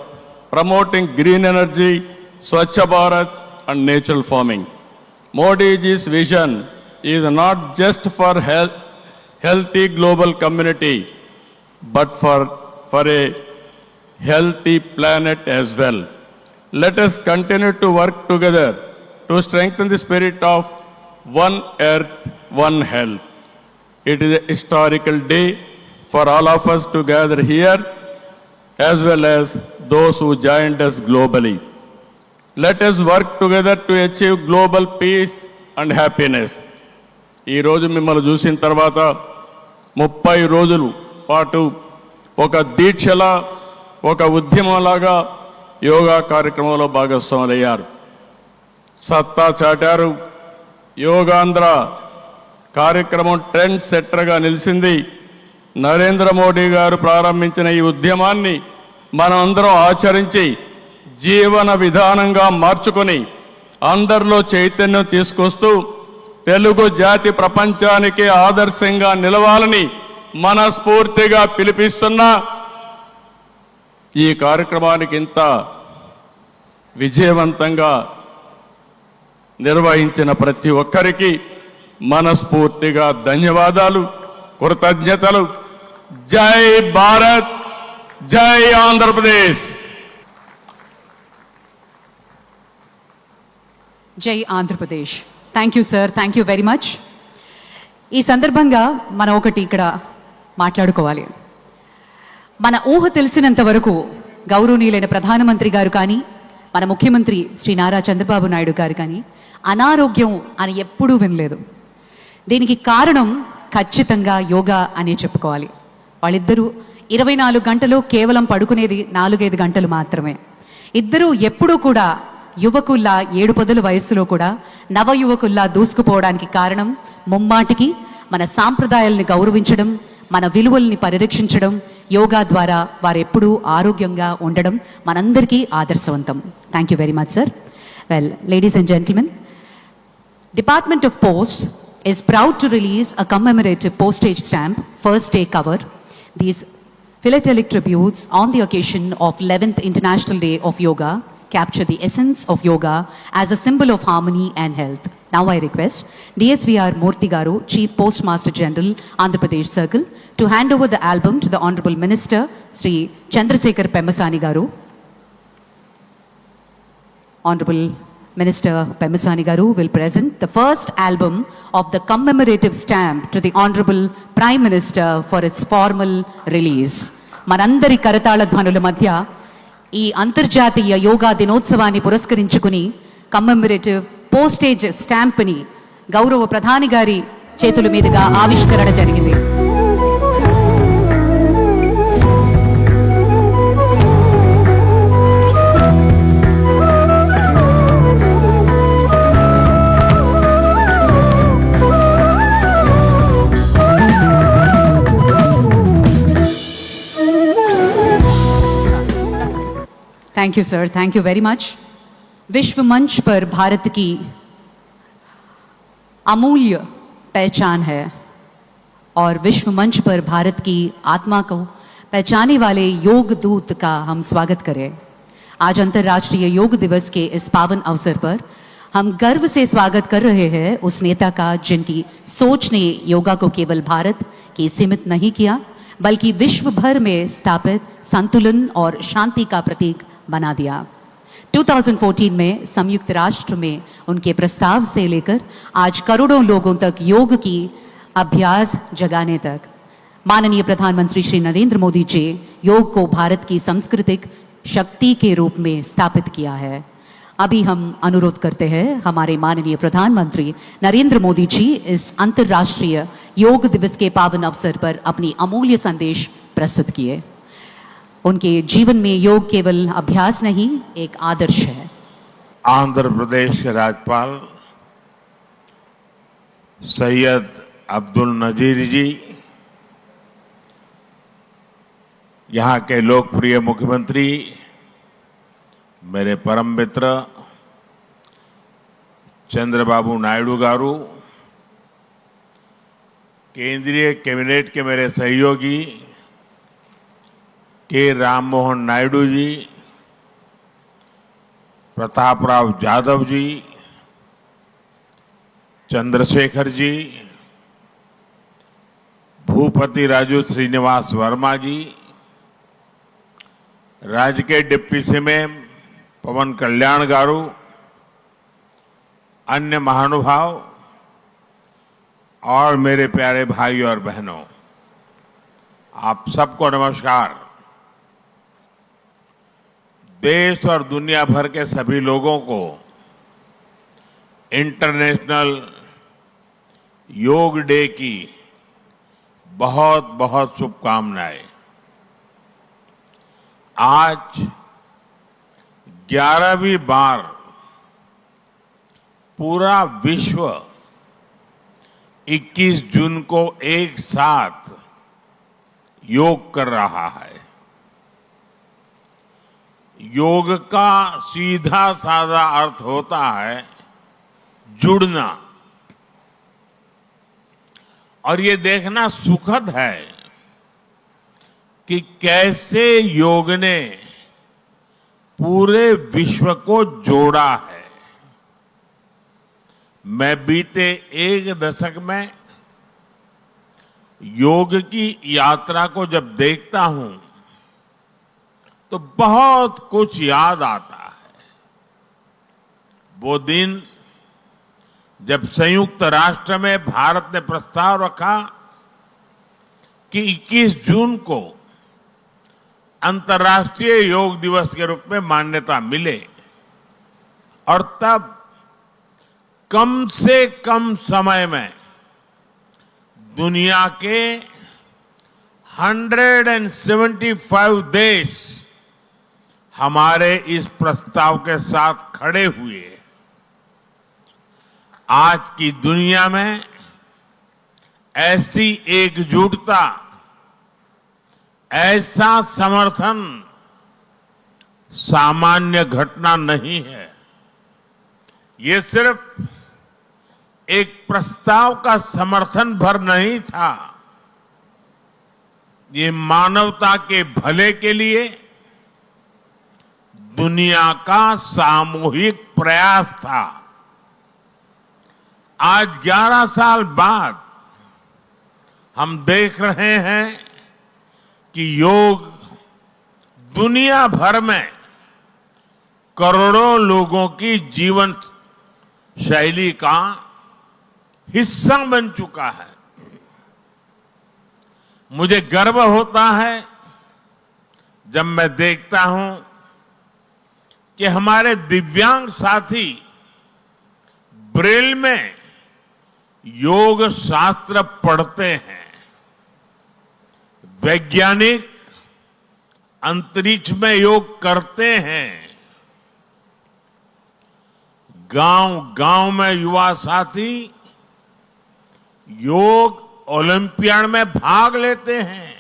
promoting green energy, Swachh Bharat, and natural farming. Modi ji's vision is not just for healthy global community, but for a healthy planet as well. Let us continue to work together to strengthen the spirit of one earth, one health. It is a historical day for all of us to gather here, as well as those who joined us globally. Let us work together to achieve global peace and happiness. ఈ రోజు మిమ్మల్ని చూసిన తర్వాత 30 రోజుల పాటు ఒక దీక్షలా ఒక ఉద్యమంలాగా యోగా కార్యక్రమంలో భాగస్వాములయ్యారు. సత్తా చాటారు. యోగాంధ్ర కార్యక్రమం ట్రెండ్ సెట్టర్గా నిలిచింది. నరేంద్ర మోడీ గారు ప్రారంభించిన ఈ ఉద్యమాన్ని మనం అందరం ఆచరించి జీవన విధానంగా మార్చుకొని అందరిలో చైతన్యం తీసుకొస్తూ తెలుగు జాతి ప్రపంచానికి ఆదర్శంగా నిలవాలని మనస్ఫూర్తిగా పిలిపిస్తున్నా. ఈ కార్యక్రమానికి ఇంత విజయవంతంగా నిర్వహించిన ప్రతి ఒక్కరికి మనస్ఫూర్తిగా ధన్యవాదాలు, కృతజ్ఞతలు. జై భారత్, జై ఆంధ్రప్రదేశ్. జై Andhra Pradesh. Thank you sir, thank you very much. ఈ సందర్భంగా మనం ఒకటి ఇక్కడ మాట్లాడుకోవాలి. మన ఊహ తెలిసినంత వరకు గౌరవనీయులైన ప్రధానమంత్రి గారు కానీ మన ముఖ్యమంత్రి శ్రీ నారా చంద్రబాబు నాయుడు గారు కానీ అనారోగ్యం అని ఎప్పుడూ వినలేదు. దీనికి కారణం ఖచ్చితంగా యోగా అనే చెప్పుకోవాలి. వాళ్ళిద్దరూ 24 గంటలు కేవలం పడుకునేది 4-5 గంటలు మాత్రమే. ఇద్దరూ ఎప్పుడూ కూడా యువకుల్లా 7 వయస్సులో కూడా నవయువకుల్లా దూసుకుపోవడానికి కారణం ముమ్మాటికి మన సాంప్రదాయాల్ని గౌరవించడం, మన విలువల్ని పరిరక్షించడం, యోగా ద్వారా వారు ఎప్పుడూ ఆరోగ్యంగా ఉండడం మనందరికీ ఆదర్శవంతం. Thank you very much sir. Well, ladies and gentlemen, Department of Posts is proud to release a commemorative postage stamp, first day cover. These philatelic tributes on the occasion of 11th International Day of Yoga capture the essence of yoga as a symbol of harmony and health. Now I request DSVR Murthy Garu, Chief Postmaster General, Andhra Pradesh Circle, to hand over the album to the Honorable Minister, Sri Chandrasekhar Pemmasani Garu. Honorable Minister Pemmasani Garu will present the first album of the commemorative stamp to the Honorable Prime Minister for its formal release. మనందరి కరతాళ ధ్వనుల మధ్య ఈ అంతర్జాతీయ యోగా దినోత్సవాన్ని పురస్కరించుకుని కమ్మెమరేటివ్ postage స్టాంప్ని గౌరవ ప్రధాని గారి చేతుల మీదుగా ఆవిష్కరణ జరిగింది. Thank you sir, thank you very much. विश्व मंच पर भारत की अमूल्य पहचान है और विश्व मंच पर भारत की आत्मा को पहचाने वाले योग दूत का हम स्वागत करें. आज अंतर्राष्ट्रीय योग दिवस के इस पावन अवसर पर हम गर्व से स्वागत कर रहे हैं उस नेता का जिनकी सोच ने योगा को केवल भारत की सीमित नहीं किया बल्कि विश्व भर में स्थापित संतुलन और शांति का प्रतीक बना दिया. 2014 में संयुक्त राष्ट्र में उनके प्रस्ताव से लेकर आज करोड़ों लोगों तक योग की अभ्यास जगाने तक माननीय प्रधानमंत्री श्री नरेंद्र मोदी जी योग को भारत की सांस्कृतिक शक्ति के रूप में स्थापित किया है. अभी हम अनुरोध करते हैं हमारे माननीय प्रधानमंत्री नरेंद्र मोदी जी इस अंतर्राष्ट्रीय योग दिवस के पावन अवसर पर अपनी अमूल्य संदेश प्रस्तुत किए. उनके जीवन में योग केवल अभ्यास नहीं, एक आदर्श है. आंध्र प्रदेश के राज्यपाल सैयद अब्दुल नजीर जी, यहाँ के लोकप्रिय मुख्यमंत्री मेरे परम मित्र चंद्रबाबू नायडू गारू, केंद्रीय कैबिनेट के मेरे सहयोगी के राम मोहन नायडू जी, प्रताप राव जाधव जी, चंद्रशेखर जी, भूपति राजू श्रीनिवास वर्मा जी, राज्य के डिप्टी सीएम पवन कल्याण गारू, अन्य महानुभाव और मेरे प्यारे भाई और बहनों, आप सबको नमस्कार। देश और दुनिया भर के सभी लोगों को इंटरनेशनल योग डे की बहुत बहुत शुभकामनाएं। आज 11वीं बार पूरा विश्व 21 जून को एक साथ योग कर रहा है। योग का सीधा साधा अर्थ होता है जुड़ना, और ये देखना सुखद है कि कैसे योग ने पूरे विश्व को जोड़ा है। मैं बीते एक दशक में योग की यात्रा को जब देखता हूं तो बहुत कुछ याद आता है। वो दिन जब संयुक्त राष्ट्र में भारत ने प्रस्ताव रखा कि 21 जून को अंतर्राष्ट्रीय योग दिवस के रूप में मान्यता मिले, और तब कम से कम समय में दुनिया के 175 देश हमारे इस प्रस्ताव के साथ खड़े हुए। आज की दुनिया में ऐसी एकजुटता, ऐसा समर्थन सामान्य घटना नहीं है। ये सिर्फ एक प्रस्ताव का समर्थन भर नहीं था, ये मानवता के भले के लिए दुनिया का सामूहिक प्रयास था। आज 11 साल बाद हम देख रहे हैं कि योग दुनिया भर में करोड़ों लोगों की जीवन शैली का हिस्सा बन चुका है। मुझे गर्व होता है जब मैं देखता हूं कि हमारे दिव्यांग साथी ब्रेल में योग शास्त्र पढ़ते हैं। वैज्ञानिक अंतरिक्ष में योग करते हैं। गांव-गांव में युवा साथी योग ओलंपियाड में भाग लेते हैं।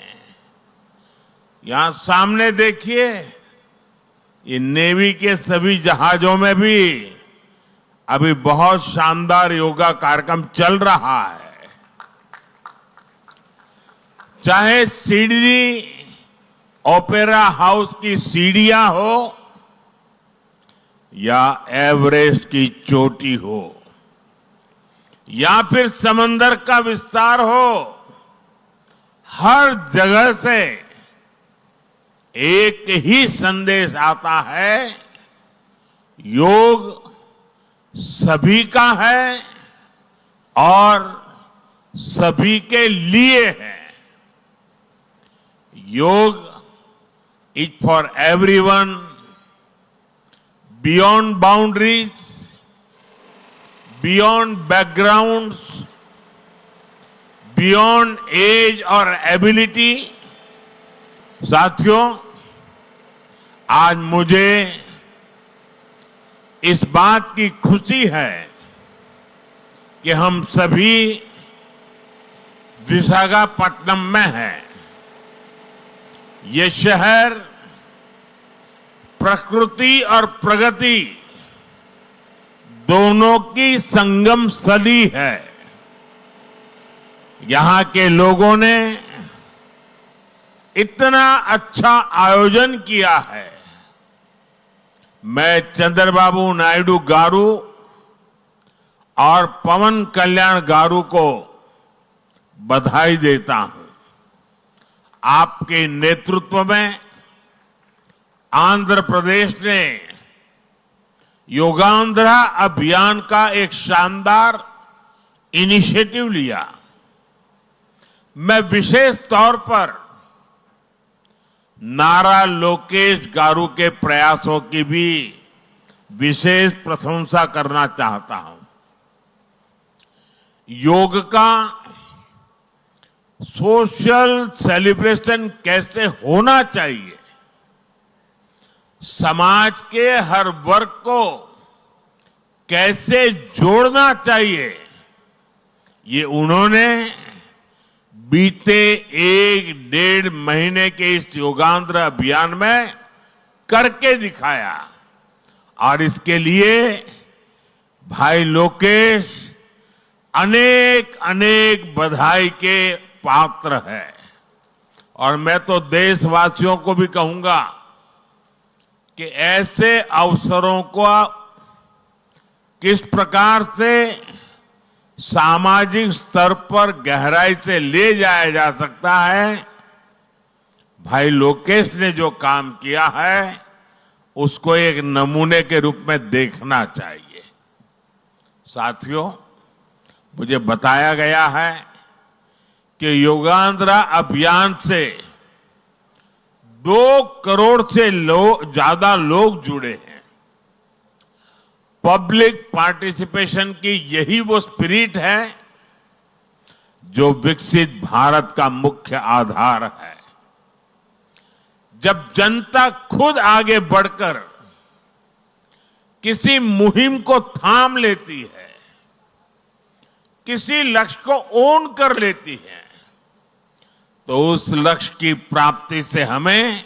यहां सामने देखिए, ये नेवी के सभी जहाजों में भी अभी बहुत शानदार योगा कार्यक्रम चल रहा है। चाहे सिडनी ओपेरा हाउस की सीढ़ियां हो या एवरेस्ट की चोटी हो या फिर समंदर का विस्तार हो, हर जगह से एक ही संदेश आता है, योग सभी का है और सभी के लिए है। Yoga is for everyone, beyond boundaries, beyond backgrounds, beyond age और एबिलिटी। साथियों, आज मुझे इस बात की खुशी है कि हम सभी विशाखापट्टनम में हैं। ये शहर प्रकृति और प्रगति दोनों की संगम स्थली है। यहां के लोगों ने इतना अच्छा आयोजन किया है। मैं चंद्रबाबू नायडू गारू और पवन कल्याण गारू को बधाई देता हूं। आपके नेतृत्व में आंध्र प्रदेश ने योगांध्रा अभियान का एक शानदार इनिशिएटिव लिया। मैं विशेष तौर पर नारा लोकेश गारू के प्रयासों की भी विशेष प्रशंसा करना चाहता हूं। योग का सोशल सेलिब्रेशन कैसे होना चाहिए, समाज के हर वर्ग को कैसे जोड़ना चाहिए, ये उन्होंने बीते 1-1.5 महीने के इस योगांध्र अभियान में करके दिखाया। और इसके लिए भाई लोकेश अनेक अनेक बधाई के पात्र है। और मैं तो देशवासियों को भी कहूंगा कि ऐसे अवसरों को किस प्रकार से सामाजिक स्तर पर गहराई से ले जाया जा सकता है, भाई लोकेश ने जो काम किया है उसको एक नमूने के रूप में देखना चाहिए। साथियों, मुझे बताया गया है कि योगांध्रा अभियान से 2 करोड़ से ज्यादा लोग जुड़े हैं। पब्लिक पार्टिसिपेशन की यही वो स्पिरिट है जो विकसित भारत का मुख्य आधार है। जब जनता खुद आगे बढ़कर किसी मुहिम को थाम लेती है, किसी लक्ष्य को ओन कर लेती है, तो उस लक्ष्य की प्राप्ति से हमें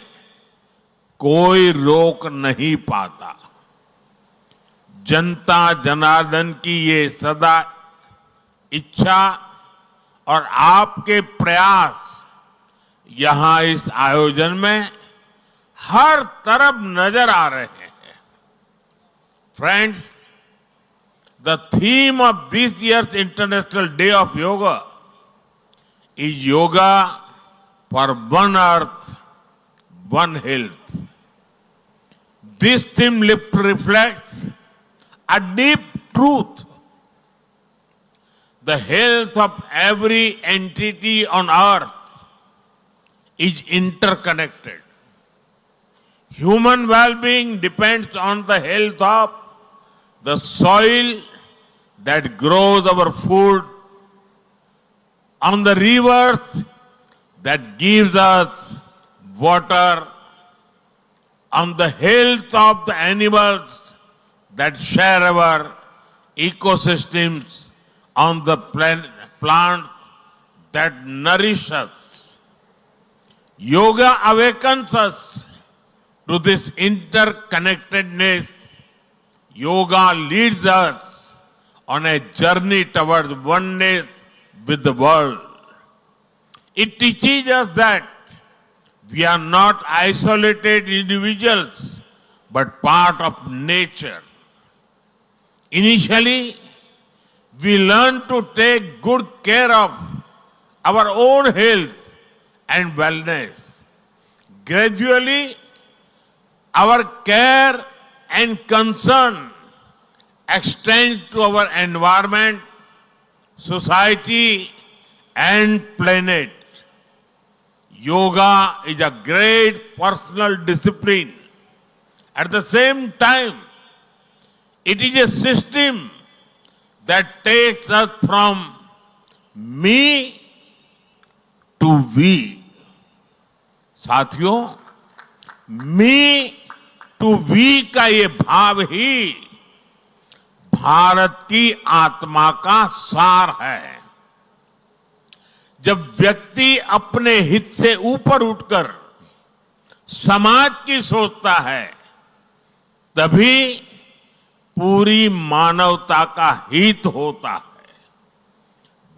कोई रोक नहीं पाता। जनता जनार्दन की ये सदा इच्छा और आपके प्रयास यहां इस आयोजन में हर तरफ नजर आ रहे हैं। Friends, the theme of this years international day of yoga is yoga for one earth one health. This theme reflects a deep truth. The health of every entity on earth is interconnected. Human well-being depends on the health of the soil that grows our food, on the rivers that gives us water, on the health of the animals that share our ecosystems, on the plants that nourish us. Yoga awakens us to this interconnectedness. Yoga leads us on a journey towards oneness with the world. It teaches us that we are not isolated individuals, but part of nature. Initially, we learn to take good care of our own health and wellness. Gradually, our care and concern extends to our environment, society, and planet. Yoga is a great personal discipline. At the same time, it is a system that takes us from me to we. साथियों, मी to we का ये भाव ही भारत की आत्मा का सार है। जब व्यक्ति अपने हित से ऊपर उठकर समाज की सोचता है, तभी पूरी मानवता का हित होता है।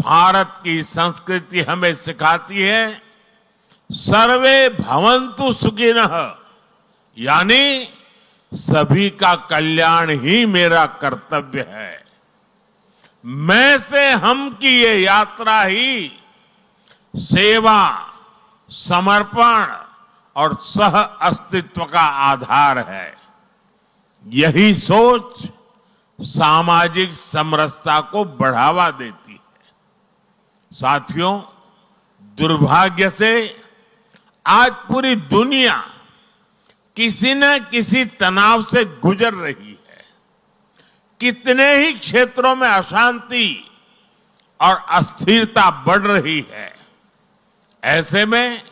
भारत की संस्कृति हमें सिखाती है सर्वे भवन्तु सुखिनः, यानी सभी का कल्याण ही मेरा कर्तव्य है। मैं से हम की ये यात्रा ही सेवा, समर्पण और सह अस्तित्व का आधार है। यही सोच सामाजिक समरसता को बढ़ावा देती है। साथियों, दुर्भाग्य से आज पूरी दुनिया किसी न किसी तनाव से गुजर रही है। कितने ही क्षेत्रों में अशांति और अस्थिरता बढ़ रही है। ऐसे में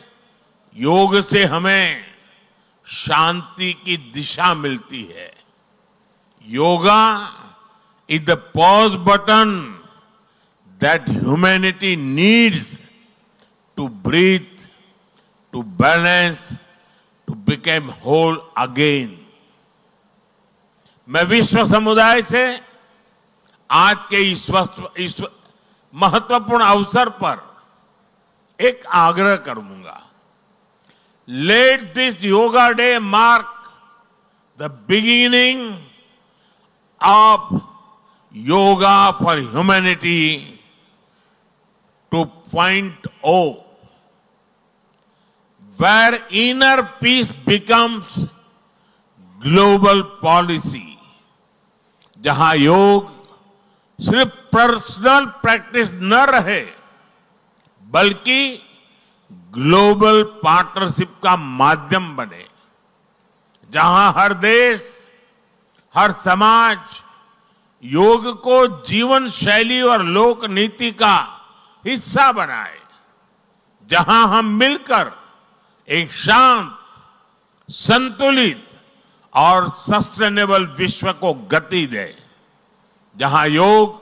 योग से हमें शांति की दिशा मिलती है। Yoga is the pause button that humanity needs to breathe, to balance, to become whole again. मैं विश्व समुदाय से आज के इस महत्वपूर्ण अवसर पर एक आग्रह करूंगा। Let this yoga day mark the beginning of Yoga for Humanity 2.0, where inner peace becomes global policy, जहां योग सिर्फ पर्सनल प्रैक्टिस न रहे बल्कि ग्लोबल पार्टनरशिप का माध्यम बने, जहां हर देश, हर समाज योग को जीवन शैली और लोक नीति का हिस्सा बनाए, जहां हम मिलकर एक शांत, संतुलित और सस्टेनेबल विश्व को गति दें, जहां योग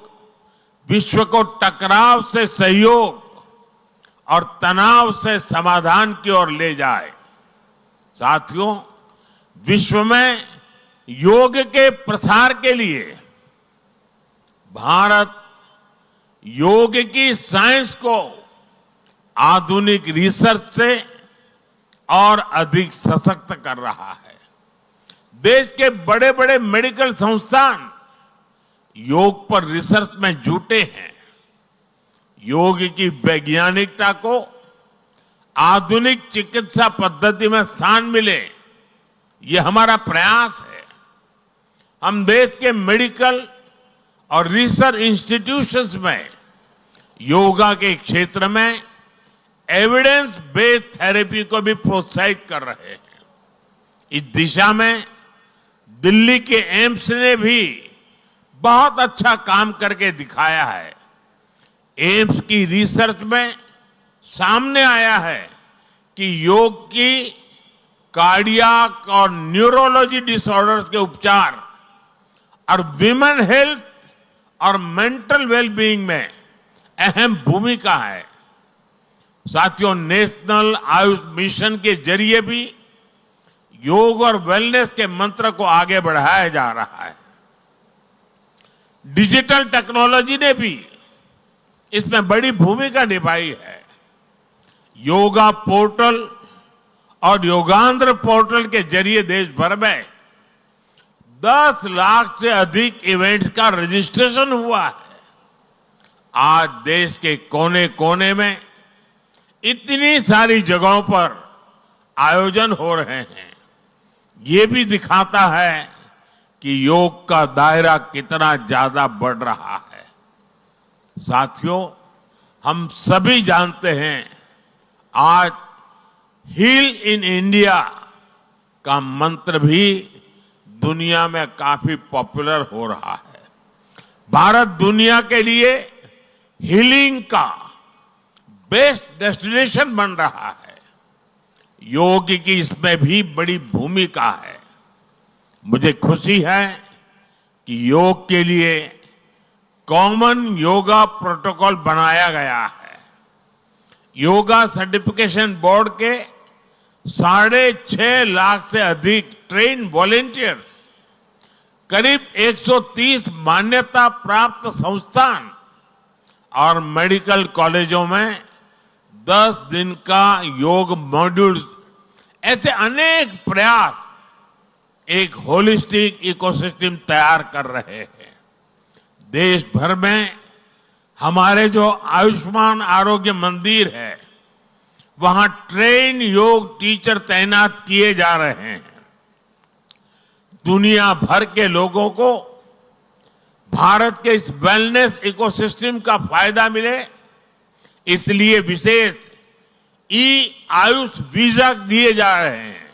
विश्व को टकराव से सहयोग और तनाव से समाधान की ओर ले जाए। साथियों, विश्व में योग के प्रसार के लिए भारत योग की साइंस को आधुनिक रिसर्च से और अधिक सशक्त कर रहा है। देश के बड़े बड़े मेडिकल संस्थान योग पर रिसर्च में जुटे हैं। योग की वैज्ञानिकता को आधुनिक चिकित्सा पद्धति में स्थान मिले, यह हमारा प्रयास है। हम देश के मेडिकल और रिसर्च इंस्टीट्यूशंस में योगा के क्षेत्र में एविडेंस बेस्ड थेरेपी को भी प्रोत्साहित कर रहे हैं। इस दिशा में दिल्ली के एम्स ने भी बहुत अच्छा काम करके दिखाया है। एम्स की रिसर्च में सामने आया है कि योग की कार्डियक और न्यूरोलॉजी डिसऑर्डर्स के उपचार और विमेन हेल्थ और मेंटल वेलबीइंग में अहम भूमिका है। साथियों, नेशनल आयुष मिशन के जरिए भी योग और वेलनेस के मंत्र को आगे बढ़ाया जा रहा है। डिजिटल टेक्नोलॉजी ने भी इसमें बड़ी भूमिका निभाई है। योगा पोर्टल और योगांध्र पोर्टल के जरिए देश भर में 10 लाख से अधिक इवेंट्स का रजिस्ट्रेशन हुआ है। आज देश के कोने कोने में इतनी सारी जगहों पर आयोजन हो रहे हैं। ये भी दिखाता है कि योग का दायरा कितना ज्यादा बढ़ रहा है। साथियों, हम सभी जानते हैं आज हील इन इंडिया का मंत्र भी दुनिया में काफी पॉपुलर हो रहा है। भारत दुनिया के लिए हीलिंग का बेस्ट डेस्टिनेशन बन रहा है। योग की इसमें भी बड़ी भूमिका है। मुझे खुशी है कि योग के लिए कॉमन योगा प्रोटोकॉल बनाया गया है। योगा सर्टिफिकेशन बोर्ड के 6.5 लाख से अधिक ट्रेन वॉलेंटियर्स, करीब 130 मान्यता प्राप्त संस्थान और मेडिकल कॉलेजों में 10 दिन का योग मॉड्यूल्स, ऐसे अनेक प्रयास एक होलिस्टिक इकोसिस्टम तैयार कर रहे हैं। देश भर में हमारे जो आयुष्मान आरोग्य मंदिर है, वहां ट्रेन योग टीचर तैनात किए जा रहे हैं। दुनिया भर के लोगों को भारत के इस वेलनेस इकोसिस्टम का फायदा मिले, इसलिए विशेष ई आयुष वीजा दिए जा रहे हैं।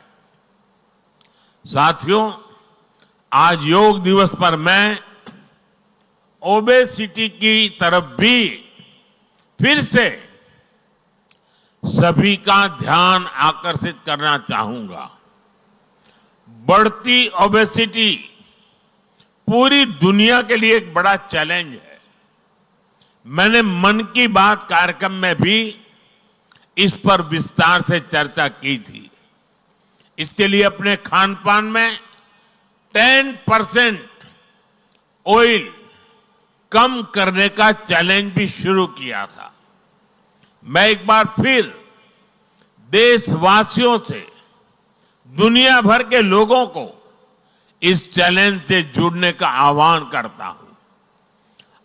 साथियों, आज योग दिवस पर मैं ओबेसिटी की तरफ भी फिर से सभी का ध्यान आकर्षित करना चाहूंगा। बढ़ती ओबेसिटी पूरी दुनिया के लिए एक बड़ा चैलेंज है। मैंने मन की बात कार्यक्रम में भी इस पर विस्तार से चर्चा की थी। इसके लिए अपने खान पान में 10% ऑयल कम करने का चैलेंज भी शुरू किया था। मैं एक बार फिर देशवासियों से, दुनिया भर के लोगों को इस चैलेंज से जुड़ने का आह्वान करता हूं।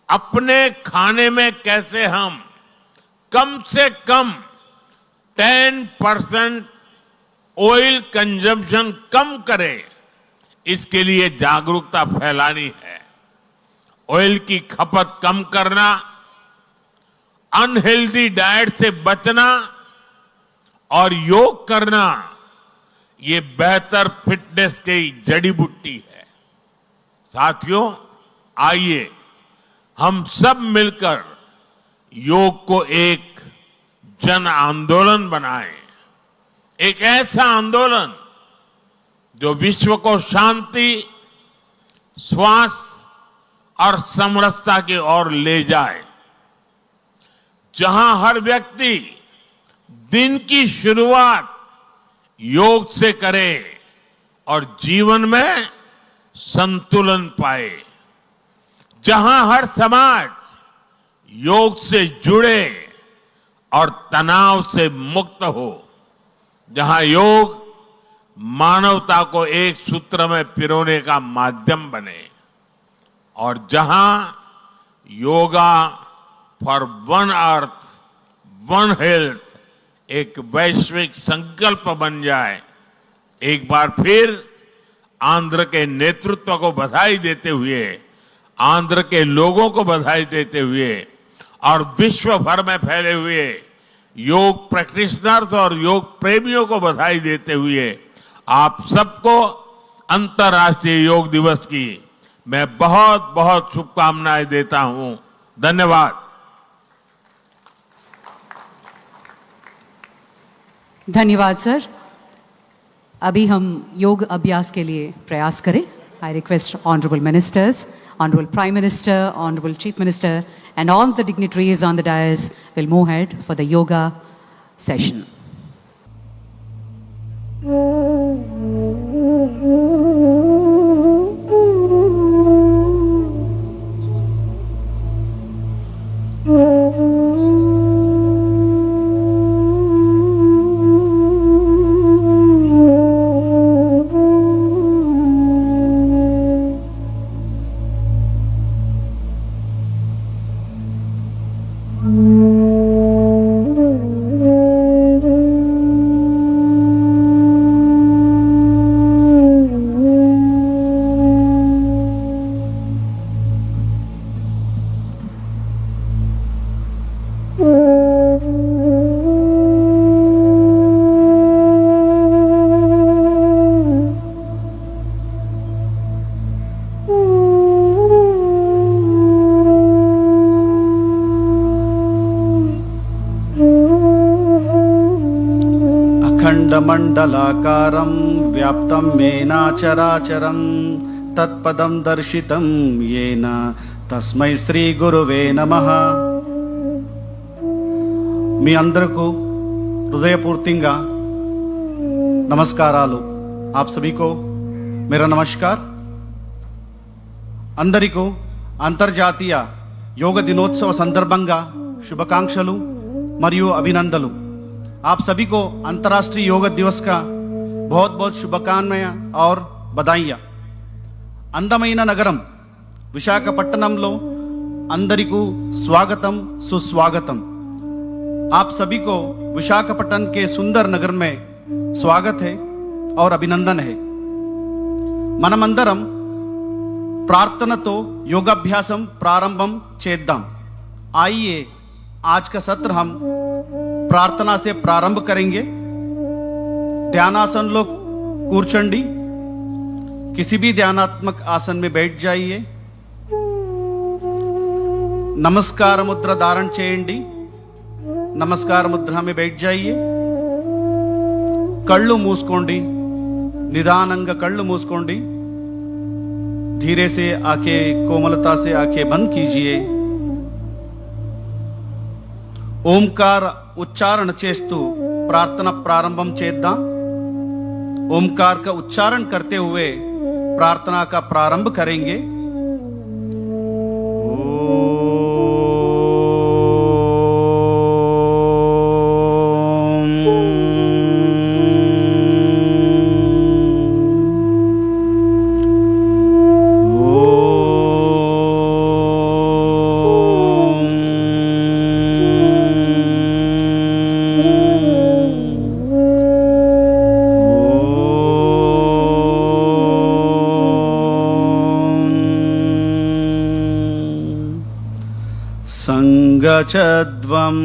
अपने खाने में कैसे हम कम से कम 10% ऑयल कंजम्पशन कम करें, इसके लिए जागरूकता फैलानी है। ऑयल की खपत कम करना, अनहेल्दी डाइट से बचना और योग करना, ये बेहतर फिटनेस की जड़ी बूटी है। साथियों, आइए हम सब मिलकर योग को एक जन आंदोलन बनाएं। एक ऐसा आंदोलन जो विश्व को शांति, स्वास्थ्य और समरसता की ओर ले जाए। जहां हर व्यक्ति दिन की शुरुआत योग से करे और जीवन में संतुलन पाए। जहां हर समाज योग से जुड़े और तनाव से मुक्त हो। जहां योग मानवता को एक सूत्र में पिरोने का माध्यम बने। और जहां yoga for one earth, one health एक वैश्विक संकल्प बन जाए। एक बार फिर आंध्र के नेतृत्व को बधाई देते हुए, आंध्र के लोगों को बधाई देते हुए और विश्व भर में फैले हुए योग प्रैक्टिशनर्स और योग प्रेमियों को बधाई देते हुए आप सबको अंतर्राष्ट्रीय योग दिवस की मैं बहुत बहुत शुभकामनाएं देता हूं। धन्यवाद। धन्यवाद सर। अभी हम योग अभ्यास के लिए प्रयास करें। I request honourable ministers, honourable prime minister, honourable chief minister and all the dignitaries on the dais will move ahead for the yoga session. अखण्डमण्डलाकारं व्याप्तं येन चराचरं तत्पदं दर्शितं येन तस्मै श्री गुरुवे नमः। మీ అందరకు హృదయపూర్తిగా నమస్కారాలు। आप सभी को मेरा नमस्कार। అందరికీ అంతర్జాతీయ యోగ దినోత్సవ సందర్భంగా శుభాకాంక్షలు మరియు అభినందనలు। आप सभी को अंतर्राष्ट्रीय योग दिवस का बहुत बहुत शुभकामनाएं और बधाइयाँ। అందమైన నగరం విశాఖపట్నంలో అందరికీ स्वागतम सुस्वागतम। आप सभी को विशाखापट्टनम के सुंदर नगर में स्वागत है और अभिनंदन है। మనమందరం ప్రార్థనతో యోగాభ్యాసం ప్రారంభం చేద్దాం। आइए आज का सत्र हम प्रार्थना से प्रारंभ करेंगे। ध्यानासन लोग कूर्चंडी, किसी भी ध्यानात्मक आसन में बैठ जाइए। नमस्कार मुद्रा धारण చేయండి। नमस्कार मुद्रा में बैठ जाइए। कళ్ళు మూసుకోండి, निदानंग कళ్ళు మూసుకోండి। धीरे से आंखें, कोमलता से आंखें बंद कीजिए। ओमकार उच्चारण చేస్తూ प्रार्थना प्रारंभम చేద్దాం। ओमकार का उच्चारण करते हुए प्रार्थना का प्रारंभ करेंगे। संगचद्वं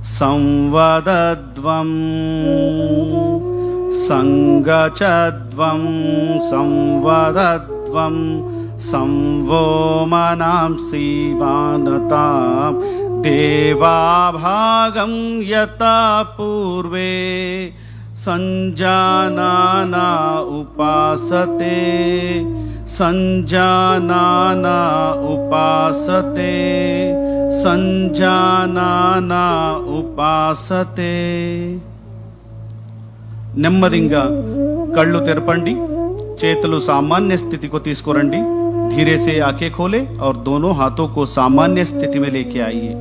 संवदद्वं संगचद्वं संवदद्वं संवो मनांसि वानतां देवाभागं यथा पूर्वे संजानाना उपासते संजानाना उपासते संजानाना उपासते। నెమ్మదిగా కళ్ళు తెరపండి, చేతులు सामान्य स्थिति को తీసుకురండి। धीरे से आंखें खोले और दोनों हाथों को सामान्य स्थिति में लेके आइए।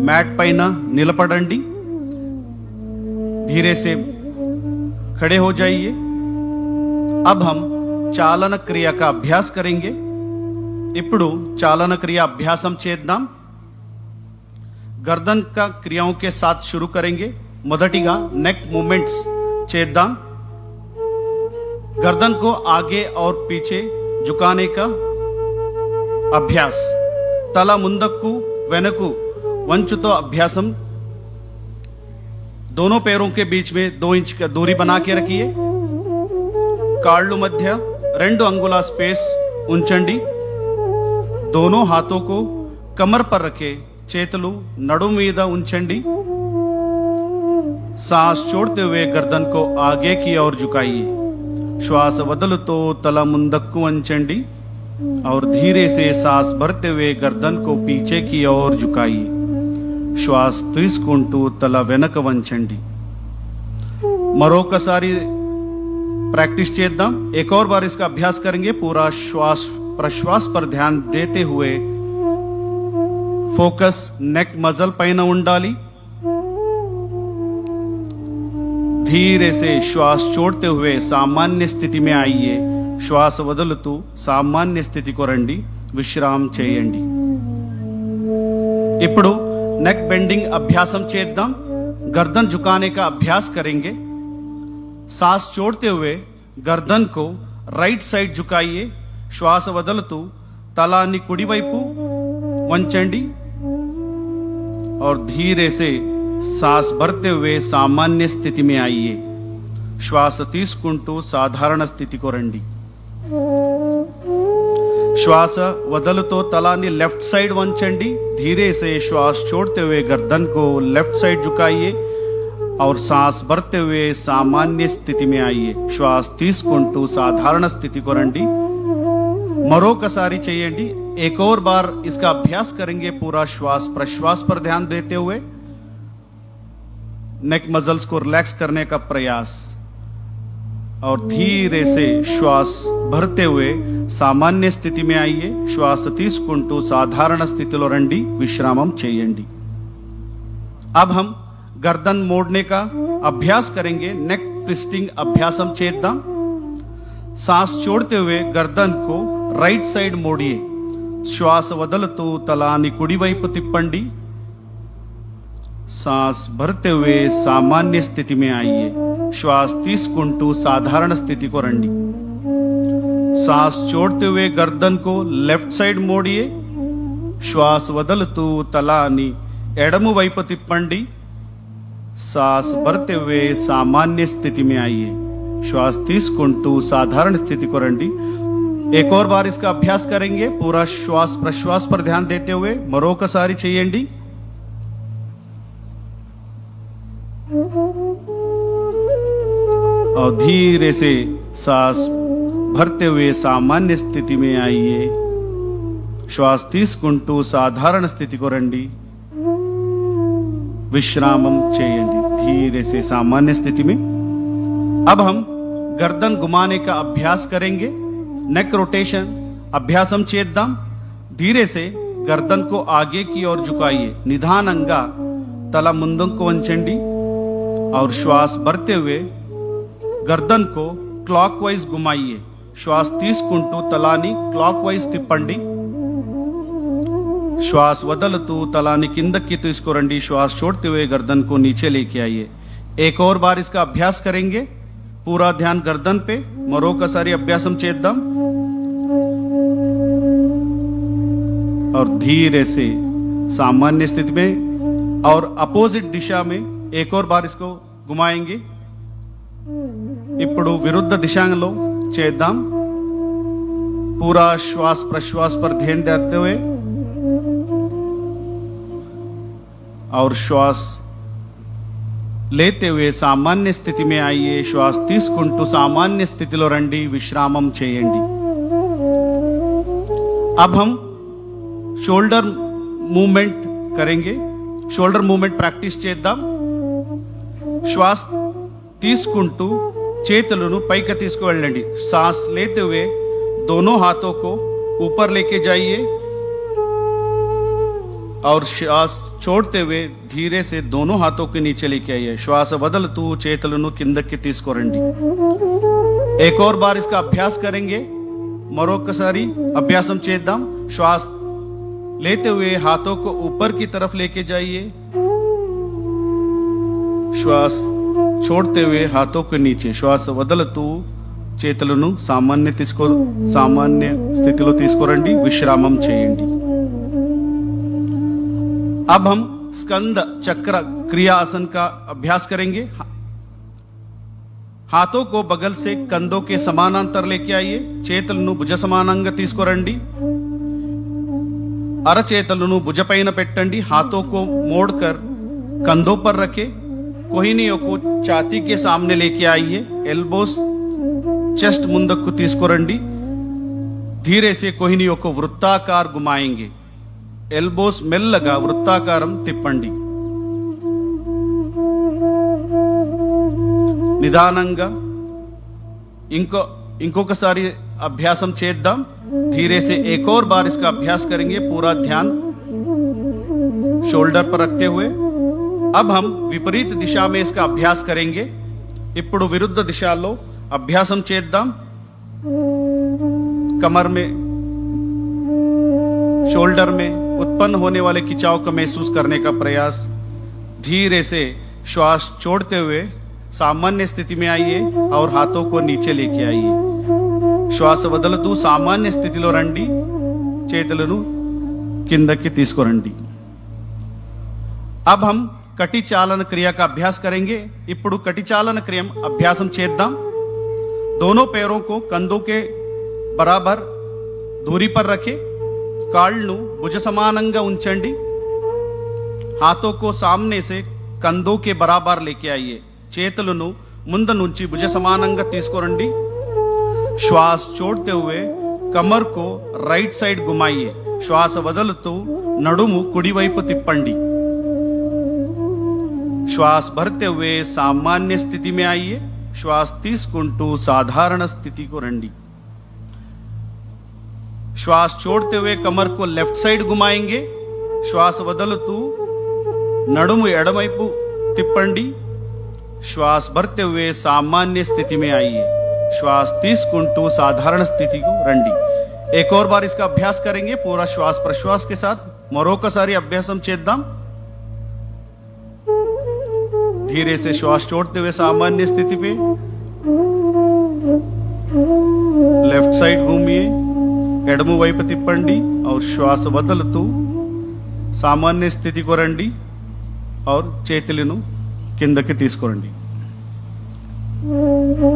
मैट పైన నిలబడండి। धीरे से खड़े हो जाइए। अब हम चालन क्रिया का अभ्यास करेंगे। ఇప్పుడు चालन क्रिया अभ्यासम చేద్దాం। गर्दन का क्रियाओं के साथ शुरू करेंगे। మొదటిగా नेक मूवमेंट्स చేద్దాం। गर्दन को आगे और पीछे झुकाने का अभ्यास। తల ముందుకు వెనక్కు వంచుతో अभ्यासम। दोनों पैरों के बीच में 2 इंच का दूरी बना के रखिए। కాళ్ళు మధ్య 2 अंगुला स्पेस ఉంచండి। दोनों हाथों को कमर पर रखे, చేతులు నడుం మీద ఉంచండి। सांस छोड़ते हुए गर्दन को आगे की ओर झुकाइए। श्वास వదులుతో తల ముందుకు వంచండి और धीरे से सांस भरते हुए गर्दन को पीछे की ओर झुकाइए। श्वास తీసుకుంటూ తల వెనక వంచండి। మరొకసారి प्रैक्टिस చేద్దాం। एक और बार इसका अभ्यास करेंगे। पूरा श्वास प्रश्वास पर ध्यान देते हुए फोकस नेक मसल పైన ఉండాలి। धीरे से श्वास छोड़ते हुए सामान्य स्थिति में आइए। श्वास వదులుతూ सामान्य स्थिति को రండి। విశ్రామ చేయండి। ఇప్పుడు नेक बेंडिंग अभ्यासम చేద్దాం। गर्दन झुकाने का अभ्यास करेंगे। सांस छोड़ते हुए गर्दन को राइट साइड झुकाइए। श्वास వదులుతూ తలాన్ని కుడివైపు వంచండి और धीरे से सांस भरते हुए सामान्य स्थिति में आइए। श्वास తీసుకుంటూ సాధారణ స్థితికి రండి। श्वास వదులుతో తలాన్ని लेफ्ट साइड వంచండి। धीरे से श्वास छोड़ते हुए गर्दन को लेफ्ट साइड झुकाइए और सांस भरते हुए सामान्य स्थिति में आइए। श्वास తీసుకుంటూ సాధారణ స్థితికి రండి। మరొకసారి చేయండి। एक और बार इसका अभ्यास करेंगे। पूरा श्वास प्रश्वास पर ध्यान देते हुए नेक मसल्स को रिलैक्स करने का प्रयास और धीरे से श्वास भरते हुए सामान्य स्थिति में आइए। श्वास తీసుకుంటూ సాధారణ స్థితిలో రండి। విశ్రామం చేయండి। अब हम गर्दन मोड़ने का अभ्यास करेंगे। नेक ट्विस्टिंग अभ्यासम చేద్దాం। सांस छोड़ते हुए गर्दन को राइट साइड मोड़िए। श्वास వదులుతూ తలాన్ని కుడివైపు తిప్పండి। सांस भरते हुए सामान्य स्थिति में आइए। श्वास తీసుకుంటూ साधारण स्थिति को రండి। सांस छोड़ते हुए गर्दन को लेफ्ट साइड मोड़िए। श्वास వదులుతూ తలాన్ని ఎడము వైపు తిప్పండి सांस भरते हुए सामान्य स्थिति में आइए श्वास తీసుకుంటూ साधारण स्थिति को రండి एक और बार इसका अभ्यास करेंगे पूरा श्वास प्रश्वास पर ध्यान देते हुए మరొకసారి చేయండి और धीरे से सांस भरते हुए सामान्य स्थिति में आइए श्वास తీసుకుంటూ साधारण स्थिति को రండి विश्रामम చేయండి धीरे से सामान्य स्थिति में अब हम गर्दन घुमाने का अभ्यास करेंगे नेक रोटेशन अभ्यासम చేద్దాం धीरे से गर्दन को आगे की ओर झुकाइए निधाనంగా तला ముందుకు వంచండి और श्वास भरते हुए गर्दन को क्लॉकवाइज घुमाइए श्वास తీసుకుంటూ తలాని క్లాక్వైజ్ తిప్పండి श्वास वदलतू तलानी किंदक्की తీసుకురండి श्वास छोड़ते हुए गर्दन को नीचे लेके आइए एक और बार इसका अभ्यास करेंगे पूरा ध्यान गर्दन पे మరొకసారి అభ్యాసం చేద్దాం और धीरे से सामान्य स्थिति में और अपोजिट दिशा में एक और बार इसको घुमाएंगे ఇప్పుడు విరుద్ధ దిశలో చేద్దాం पूरा श्वास प्रश्वास पर ध्यान देते हुए और श्वास लेते हुए सामान्य स्थिति में आइए श्वास తీసుకుంటూ सामान्य स्थितिలో రండి విశ్రామం చేయండి अब हम शोल्डर मूवमेंट करेंगे शोल्डर मूवमेंट प्रैक्टिस చేద్దాం श्वास తీసుకుంటూ చేతులను పైకి తీసుకువెళ్ళండి सांस लेते हुए दोनों हाथों को ऊपर लेके जाइए और श्वास छोड़ते हुए धीरे से दोनों हाथों के नीचे लेके आइए श्वास వదలుతూ చేతులను కిందకి తీసుకురండి एक और बार इसका अभ्यास करेंगे మరొకసారి అభ్యాసం చేద్దాం श्वास लेते हुए हाथों को ऊपर की तरफ लेके जाइए श्वास छोड़ते हुए हाथों के नीचे श्वास వదలుతూ చేతులను సామాన్య స్థితిలో తీసుకురండి విశ్రామం చేయండి अब हम स्कंद चक्र क्रिया आसन का अभ्यास करेंगे हाथों को बगल से कंधों के समानांतर लेके आइए చేతులను భుజ సమానంగా తీసుకురండి అరచేతులను భుజపైన పెట్టండి हाथों को मोड़कर कंधों पर रखें कोहिनियों को छाती के सामने लेके आइए एल्बोस चेस्ट ముందుకు తీసుకురండి धीरे से कोहिनियों को वृत्ताकार घुमाएंगे ఎల్బోస్ మెల్లగా వృత్తాకారం తిప్పండి నిదానంగా ఇంకొకసారి అభ్యాసం చేద్దాం धीरे से एक और बार इसका अभ्यास करेंगे पूरा ध्यान शोल्डर पर रखते हुए अब हम विपरीत दिशा में इसका अभ्यास करेंगे ఇప్పుడు విరుద్ధ దిశలో అభ్యాసం చేద్దాం कमर में शोल्डर में उत्पन्न होने वाले खिंचाव को महसूस करने का प्रयास धीरे से श्वास छोड़ते हुए सामान्य स्थिति में आइए और हाथों को नीचे लेके आइए श्वास వదలుతూ सामान्य స్థితిలో రండి చేతులను కిందకి తీసుకురండి अब हम कटी चालन क्रिया का अभ्यास करेंगे ఇప్పుడు कटी चालन क्रिया अभ्यासम చేద్దాం दोनों पैरों को कंधों के बराबर दूरी पर रखें కాళ్ళను భుజ సమానంగా ఉంచండి हाथों को सामने से कंधों के बराबर लेके आइए చేతులను ముందు నుంచి భుజ సమానంగా తీసుకురండి श्वास छोड़ते हुए कमर को राइट साइड घुमाइए श्वास వదలుతూ నడుము కుడి వైపు తిప్పండి श्वास भरते हुए सामान्य स्थिति में आइए श्वास తీసుకుంటూ साधारण स्थिति को రండి श्वास छोड़ते हुए कमर को लेफ्ट साइड घुमाएंगे श्वास వదలుతూ నడుము ఎడమవైపు తిప్పండి श्वास भरते हुए सामान्य स्थिति में आइए श्वास తీసుకుంటూ साधारण स्थिति को రండి एक और बार इसका अभ्यास करेंगे पूरा श्वास प्रश्वास के साथ మరొకసారి అభ్యాసం చేద్దాం धीरे से श्वास छोड़ते हुए सामान्य स्थिति पे लेफ्ट साइड घूमिए ఎడమ వైపు తిప్పండి और श्वास వదలుతూ सामान्य स्थिति को రండి और చేతులను కిందకి తీసుకురండి.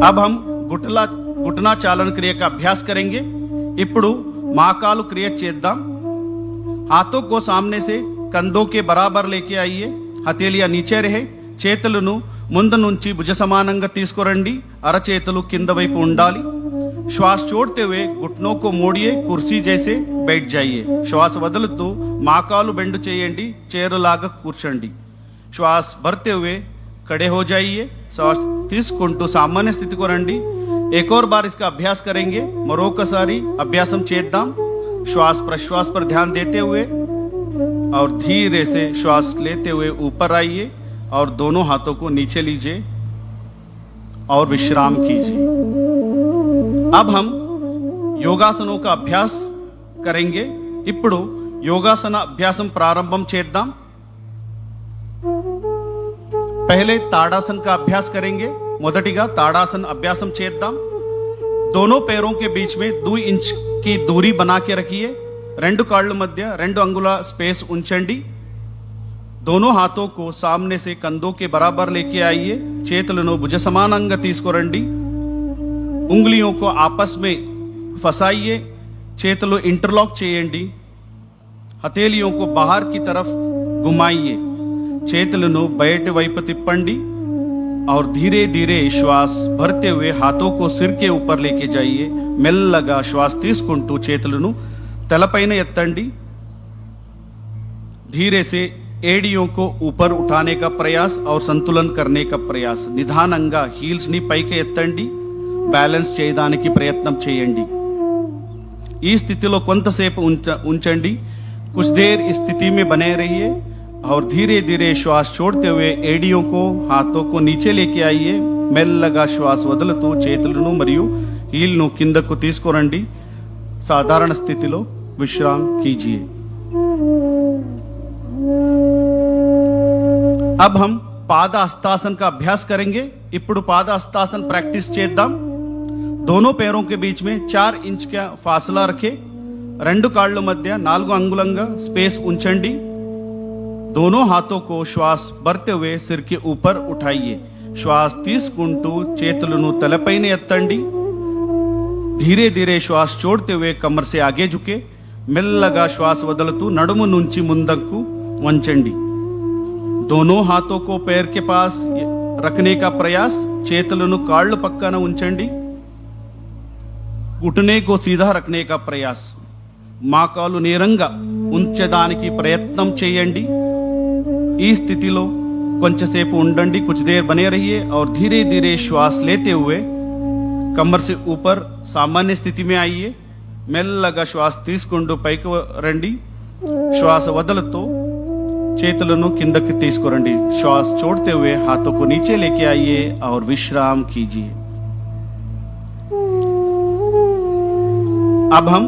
अब हम घुटना चालन क्रिया का अभ्यास करेंगे. ఇప్పుడు महाकाल क्रिया చేద్దాం. हाथों को सामने से कंधों के बराबर लेके आइए. हथेलियां नीचे रहे. చేతులను ముందు నుంచి భుజ సమానంగా తీసుకురండి. అరచేతులు కింద వైపు ఉండాలి. श्वास छोड़ते हुए घुटनों को मोड़िए. कुर्सी जैसे बैठ जाइए. श्वास వదులుతూ మాకాలు బెండు చేయండి. చేరులాగా కూర్చోండి. श्वास भरते हुए खड़े हो जाइए. श्वास తీసుకుంటూ సామాన్య స్థితికి రండి. एक और बार इसका अभ्यास करेंगे. మరొకసారి అభ్యాసం చేద్దాం. श्वास प्रश्वास पर ध्यान देते हुए और धीरे से श्वास लेते हुए ऊपर आइए और दोनों हाथों को नीचे लीजिए और विश्राम कीजिए. अब हम योगासनों का अभ्यास करेंगे. ఇప్పుడు యోగాసన అభ్యాసం ప్రారంభం చేద్దాం. पहले ताड़ासन का अभ्यास करेंगे. మొదటిగా ताड़ासन अभ्यासम చేద్దాం. दोनों पैरों के बीच में 2 इंच की दूरी बना के रखिए. రెండు కాళ్ళ మధ్య 2 అంగుళ స్పేస్ ఉంచండి. दोनों हाथों को सामने से कंधों के बराबर लेके आइए. చేతులను భుజ సమానంగా తీసుకురండి. उंगलियों को आपस में फंसाइए. చేతులు इंटरलॉक చేయండి. हथेलियों को बाहर की तरफ घुमाइए. చేతులను బయటి వైపు తిప్పండి और धीरे धीरे श्वास भरते हुए हाथों को सिर के ऊपर लेके जाइए. మెల్లగా श्वास తీసుకుంటూ చేతులను తలపైన ఎత్తండి. धीरे से एड़ियों को ऊपर उठाने का प्रयास और संतुलन करने का प्रयास. నిదానంగా హీల్స్ ని పైకి ఎత్తండి. బ్యాలెన్స్ చేయడానికి ప్రయత్నం చేయండి. ఈ స్థితిలో కొంతసేపు ఉంచండి. कुछ देर इस स्थिति में बने रहिए और धीरे धीरे श्वास छोड़ते हुए एड़ियों को हाथों को नीचे लेके आइए. మెల్లగా శ్వాస వదులుతూ చేతులను మరియు హీల్ను కిందకు తీసుకురండి. సాధారణ స్థితిలో విశ్రామ్ कीजिए. अब हम पाद हस्तासन का अभ्यास करेंगे. ఇప్పుడు पाद हस्तासन प्रैक्टिस చేద్దాం. दोनों पैरों के बीच में 4 इंच का फासला रखें. 2 కాళ్ళ మధ్య 4 అంగుళంగా స్పేస్ ఉంచండి. दोनों हाथों को श्वास भरते हुए सिर के ऊपर उठाइए. श्वास తీసుకుంటూ చేతులను తలపైన ఎత్తండి. धीरे धीरे श्वास छोड़ते हुए कमर से आगे झुके. మెల్లగా శ్వాస వదులుతూ నడుము నుంచి ముందుకు వంచండి. दोनों हाथों को पैर के पास रखने का प्रयास. చేతులను కాళ్ళు పక్కన ఉంచండి. घुटने को सीधा रखने का प्रयास. మాకాలు నేరంగా ఉంచడానికి ప్రయత్నం చేయండి. ఈ స్థితిలో కొంచెంసేపు ఉండండి. कुछ देर बने रहिए और धीरे धीरे श्वास लेते हुए कमर से ऊपर सामान्य स्थिति में आइए. మెల్లగా శ్వాస తీసుకుంటూ పైకి రండి. శ్వాస వదులుతూ చేతులను కిందకి తీసుకురండి. श्वास छोड़ते हुए हाथों को नीचे लेके आइए और विश्राम कीजिए. अब हम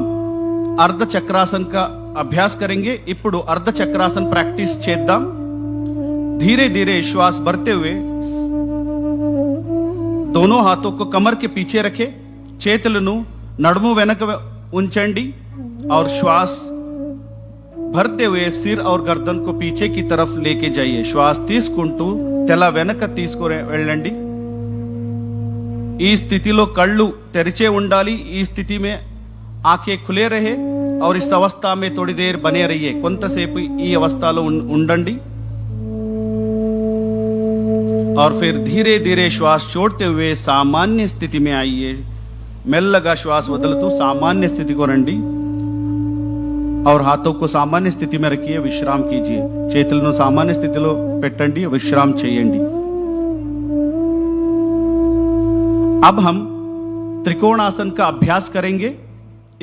अर्ध चक्रासन का अभ्यास करेंगे. ఇప్పుడు अर्ध चक्रासन प्रैक्टिस చేద్దాం. धीरे धीरे श्वास भरते हुए दोनों हाथों को कमर के पीछे रखें. చేతులను నడుము వెనక ఉంచండి और श्वास भरते हुए सिर और गर्दन को पीछे की तरफ लेके जाइए. श्वास తీసుకుంటూ తల వెనక తీసుకొని వెళ్ళండి. ఈ స్థితిలో కళ్ళు తెరిచే ఉండాలి. ఈ స్థితి में आंखें खुले रहे और इस अवस्था में थोड़ी देर बने रहिए. కొంతసేపు ఈ అవస్థలో ఉండండి और फिर धीरे धीरे श्वास छोड़ते हुए सामान्य स्थिति में आइए. మెల్లగా శ్వాస వదులుతూ सामान्य स्थिति को రండి और हाथों को सामान्य स्थिति में रखिए. विश्राम कीजिए. చేతులను सामान्य స్థితిలో పెట్టండి. विश्राम చేయండి. अब हम त्रिकोणासन का अभ्यास करेंगे.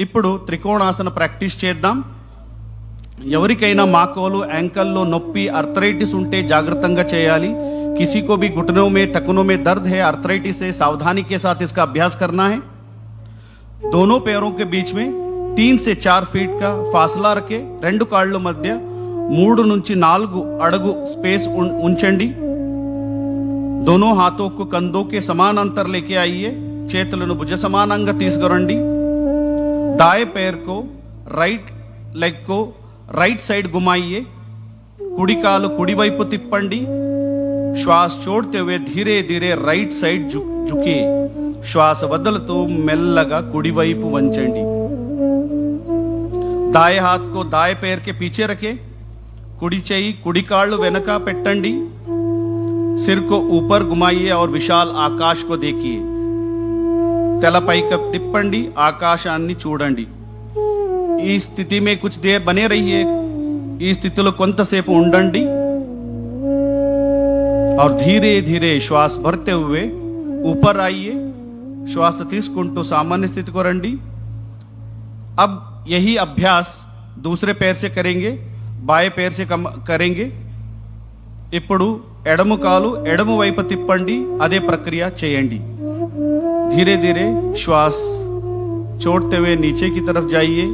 ఇప్పుడు త్రికోణాసన ప్రాక్టీస్ చేద్దాం. ఎవరికైనా మాకోలు యాంకల్లో నొప్పి అర్థరైటిస్ ఉంటే జాగ్రత్తగా చేయాలి. किसी को भी घुटनों में टखनों में दर्द है, अर्थराइटिस है, सावधानी के साथ इसका अभ्यास करना है. दोनों पैरों के बीच में 3 से 4 फीट का फासला रखे. 2 కాళ్ళ మధ్య 3 నుంచి 4 అడుగు స్పేస్ ఉంచండి. दोनों हाथों को कंधों के समान अंतर लेके आइए. చేతులను భుజ సమానంగా తీసుకురండి. दाएं पैर को राइट लेग को राइट साइड घुमाइए. కుడి కాలు కుడివైపు తిప్పండి శ్వాస छोड़ते हुए धीरे धीरे राइट साइड झुकिए శ్వాస వదులుతూ మెల్లగా కుడివైపు వంచండి दाएं हाथ को दाएं पैर के पीछे रखें कुड़ी చేయి కుడి కాళ్ళు వెనక పెట్టండి सिर को ऊपर घुमाइए और विशाल आकाश को देखिए తల పైకి తిప్పండి ఆకాశాన్ని చూడండి ఈ స్థితి में कुछ देर बने रहिए ఈ స్థితిలో కొంతసేపు ఉండండి और धीरे धीरे श्वास भरते हुए ऊपर आइए श्वास తీసుకుంటూ सामान्य स्थिति को రండి अब यही अभ्यास दूसरे पैर से करेंगे बाएं पैर से करेंगे ఇప్పుడు ఎడమ కాలు ఎడమ వైపు తిప్పండి అదే ప్రక్రియ చేయండి धीरे धीरे श्वास छोड़ते हुए नीचे की तरफ जाइए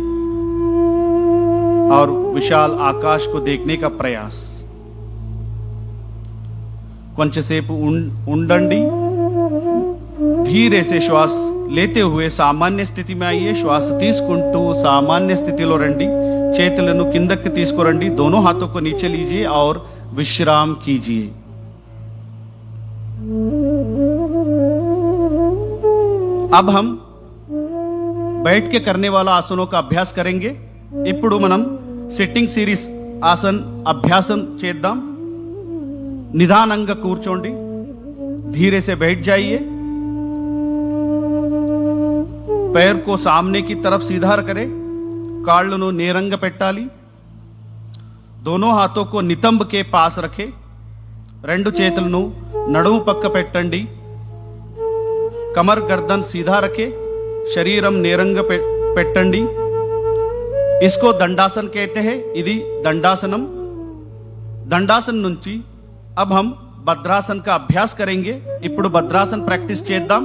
और विशाल आकाश को देखने का प्रयास కొంచెంసేపు ఉండండి धीरे से श्वास लेते हुए सामान्य स्थिति में आइए श्वास తీసుకుంటూ सामान्य स्थितिలో రండి చేతులను కిందకి తీసుకురండి दोनों हाथों को नीचे लीजिए और विश्राम कीजिए अब हम बैठ के करने वाला आसनों का अभ्यास करेंगे ఇప్పుడు మనం సిట్టింగ్ సిరీస్ ఆసన్ అభ్యాసం చేద్దాం నిదానంగా కూర్చోండి धीरे से बैठ जाइए पैर को सामने की तरफ सीधा करें కాళ్ళను నేరంగా పెట్టాలి दोनों हाथों को नितंब के पास रखें రెండు చేతులను నడుము పక్క పెట్టండి कमर गर्दन सीधा रखें शरीरम నేరంగా పెట్టండి इसको दंडासन कहते हैं ఇది दंडासनम दंडासन నుంచి अब हम భద్రాసన్ का अभ्यास करेंगे ఇప్పుడు భద్రాసన్ ప్రాక్టీస్ చేద్దాం